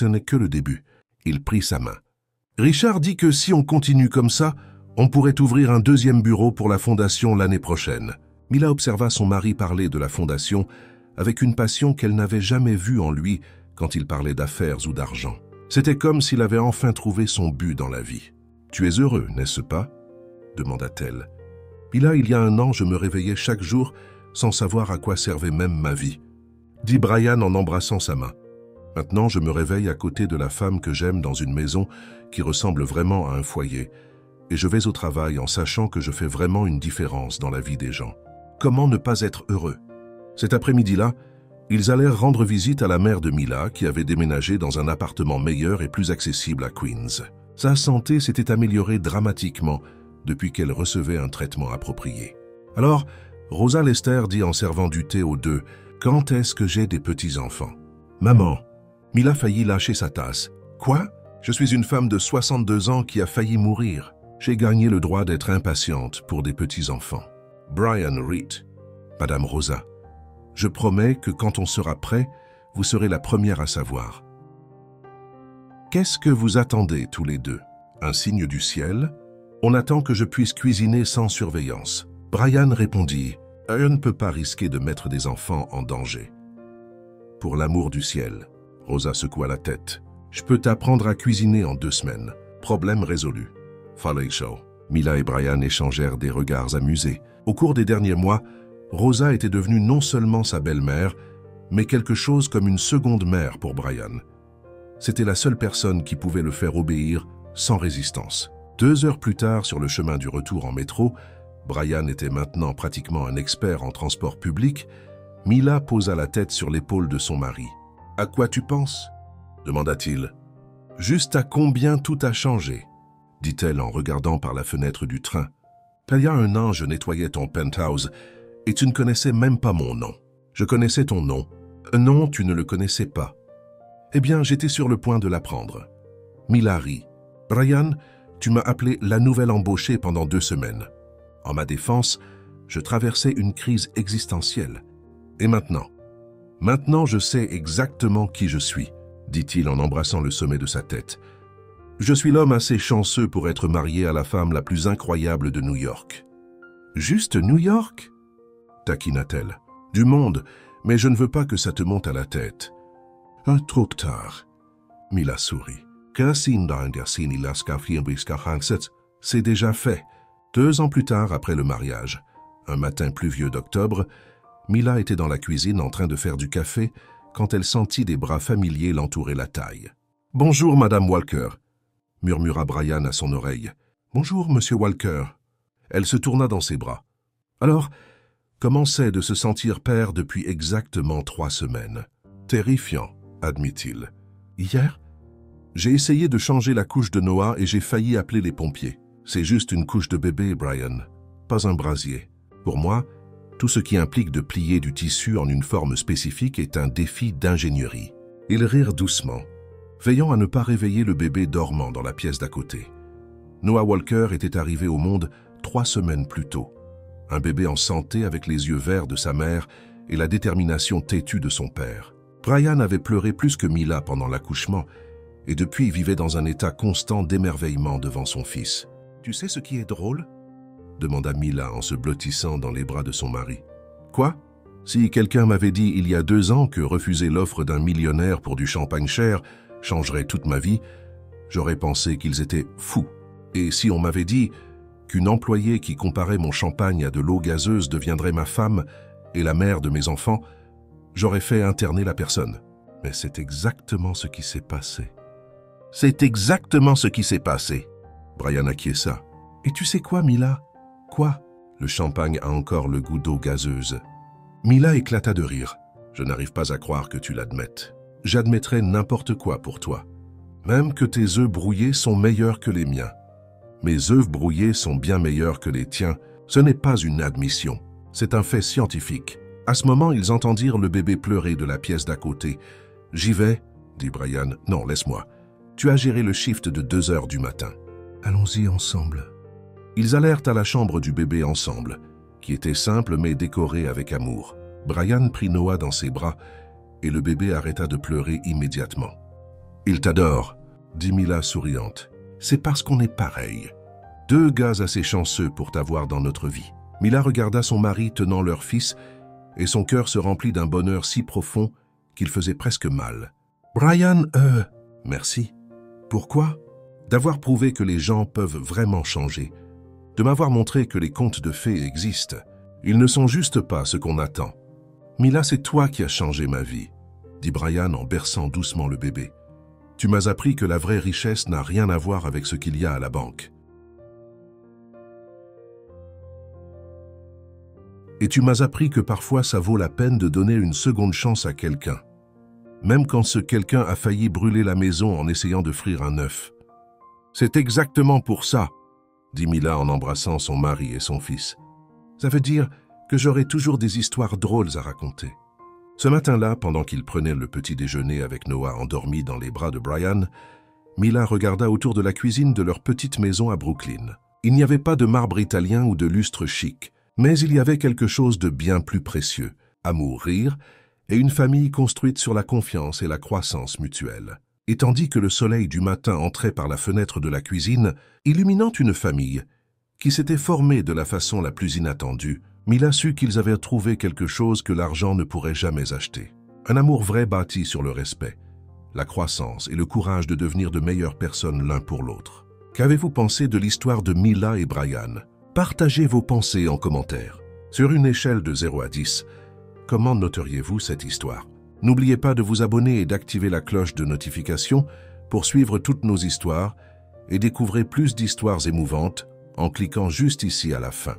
A: n'est que le début. » Il prit sa main. « Richard dit que si on continue comme ça, on pourrait ouvrir un 2e bureau pour la fondation l'année prochaine. » Mila observa son mari parler de la fondation avec une passion qu'elle n'avait jamais vue en lui quand il parlait d'affaires ou d'argent. C'était comme s'il avait enfin trouvé son but dans la vie. « Tu es heureux, n'est-ce pas ?» demanda-t-elle. « Mila, il y a 1 an, je me réveillais chaque jour sans savoir à quoi servait même ma vie. » dit Brian en embrassant sa main. « Maintenant, je me réveille à côté de la femme que j'aime dans une maison qui ressemble vraiment à un foyer, et je vais au travail en sachant que je fais vraiment une différence dans la vie des gens. Comment ne pas être heureux? » Cet après-midi-là, ils allèrent rendre visite à la mère de Mila qui avait déménagé dans un appartement meilleur et plus accessible à Queens. Sa santé s'était améliorée dramatiquement depuis qu'elle recevait un traitement approprié. Alors, Rosa Lester dit en servant du thé aux deux « Quand est-ce que j'ai des petits-enfants ?»« Maman !» Mila faillit lâcher sa tasse. « Quoi? Je suis une femme de 62 ans qui a failli mourir. J'ai gagné le droit d'être impatiente pour des petits-enfants. » Brian Reed. « Madame Rosa, je promets que quand on sera prêt, vous serez la première à savoir. » Qu'est-ce que vous attendez tous les deux? Un signe du ciel? On attend que je puisse cuisiner sans surveillance. Brian répondit, « Je ne peux pas risquer de mettre des enfants en danger. » Pour l'amour du ciel, Rosa secoua la tête. « Je peux t'apprendre à cuisiner en 2 semaines. Problème résolu. » Foley Show. Mila et Brian échangèrent des regards amusés. Au cours des derniers mois, Rosa était devenue non seulement sa belle-mère, mais quelque chose comme une seconde mère pour Brian. C'était la seule personne qui pouvait le faire obéir sans résistance. 2 heures plus tard, sur le chemin du retour en métro, Brian était maintenant pratiquement un expert en transport public. Mila posa la tête sur l'épaule de son mari. « À quoi tu penses ?» demanda-t-il. « Juste à combien tout a changé ?» dit-elle en regardant par la fenêtre du train. « Il y a 1 an, je nettoyais ton penthouse et tu ne connaissais même pas mon nom. Je connaissais ton nom. Non, tu ne le connaissais pas. Eh bien, j'étais sur le point de l'apprendre. » Mila rit. « Brian, tu m'as appelé la nouvelle embauchée pendant 2 semaines. En ma défense, je traversais une crise existentielle. Et maintenant? Maintenant, je sais exactement qui je suis, dit-il en embrassant le sommet de sa tête. Je suis l'homme assez chanceux pour être marié à la femme la plus incroyable de New York. Juste New York? Taquina-t-elle. Du monde, mais je ne veux pas que ça te monte à la tête. Trop tard. Mila sourit. C'est déjà fait. 2 ans plus tard, après le mariage, un matin pluvieux d'octobre, Mila était dans la cuisine en train de faire du café quand elle sentit des bras familiers l'entourer la taille. « Bonjour, Madame Walker », murmura Brian à son oreille. « Bonjour, Monsieur Walker. » Elle se tourna dans ses bras. Alors, commençait de se sentir père depuis exactement 3 semaines. « Terrifiant, admit-il. Hier, j'ai essayé de changer la couche de Noah et j'ai failli appeler les pompiers. C'est juste une couche de bébé, Brian, pas un brasier. Pour moi, tout ce qui implique de plier du tissu en une forme spécifique est un défi d'ingénierie. » Ils rirent doucement, veillant à ne pas réveiller le bébé dormant dans la pièce d'à côté. Noah Walker était arrivé au monde 3 semaines plus tôt. Un bébé en santé avec les yeux verts de sa mère et la détermination têtue de son père. Brian avait pleuré plus que Mila pendant l'accouchement et depuis vivait dans un état constant d'émerveillement devant son fils. « Tu sais ce qui est drôle ?» demanda Mila en se blottissant dans les bras de son mari. Quoi? Si quelqu'un m'avait dit il y a 2 ans que refuser l'offre d'un millionnaire pour du champagne cher changerait toute ma vie, j'aurais pensé qu'ils étaient fous. Et si on m'avait dit qu'une employée qui comparait mon champagne à de l'eau gazeuse deviendrait ma femme et la mère de mes enfants, j'aurais fait interner la personne. Mais c'est exactement ce qui s'est passé. C'est exactement ce qui s'est passé. Brian acquiesça. Et tu sais quoi, Mila? Quoi? Le champagne a encore le goût d'eau gazeuse. Mila éclata de rire. Je n'arrive pas à croire que tu l'admettes. J'admettrais n'importe quoi pour toi. Même que tes œufs brouillés sont meilleurs que les miens. Mes œufs brouillés sont bien meilleurs que les tiens. Ce n'est pas une admission. C'est un fait scientifique. À ce moment, ils entendirent le bébé pleurer de la pièce d'à côté. « J'y vais » dit Brian. « Non, laisse-moi. Tu as géré le shift de 2 heures du matin. Allons-y ensemble. » Ils allèrent à la chambre du bébé ensemble, qui était simple mais décorée avec amour. Brian prit Noah dans ses bras et le bébé arrêta de pleurer immédiatement. « Il t'adore » dit Mila souriante. « C'est parce qu'on est pareil. 2 gars assez chanceux pour t'avoir dans notre vie. » Mila regarda son mari tenant leur fils et son cœur se remplit d'un bonheur si profond qu'il faisait presque mal. « Brian, merci. Pourquoi? D'avoir prouvé que les gens peuvent vraiment changer. De m'avoir montré que les contes de fées existent. Ils ne sont juste pas ce qu'on attend. Mila, c'est toi qui as changé ma vie, dit Brian en berçant doucement le bébé. Tu m'as appris que la vraie richesse n'a rien à voir avec ce qu'il y a à la banque. Et tu m'as appris que parfois ça vaut la peine de donner une seconde chance à quelqu'un, même quand ce quelqu'un a failli brûler la maison en essayant de frire un œuf. C'est exactement pour ça, dit Mila en embrassant son mari et son fils. Ça veut dire que j'aurai toujours des histoires drôles à raconter. Ce matin-là, pendant qu'il prenait le petit déjeuner avec Noah endormi dans les bras de Brian, Mila regarda autour de la cuisine de leur petite maison à Brooklyn. Il n'y avait pas de marbre italien ou de lustre chic, mais il y avait quelque chose de bien plus précieux, amour, rire, et une famille construite sur la confiance et la croissance mutuelle. Et tandis que le soleil du matin entrait par la fenêtre de la cuisine, illuminant une famille qui s'était formée de la façon la plus inattendue, Mila sut qu'ils avaient trouvé quelque chose que l'argent ne pourrait jamais acheter. Un amour vrai bâti sur le respect, la croissance et le courage de devenir de meilleures personnes l'un pour l'autre. Qu'avez-vous pensé de l'histoire de Mila et Brian? Partagez vos pensées en commentaire. Sur une échelle de 0 à 10, comment noteriez-vous cette histoire? N'oubliez pas de vous abonner et d'activer la cloche de notification pour suivre toutes nos histoires et découvrir plus d'histoires émouvantes en cliquant juste ici à la fin.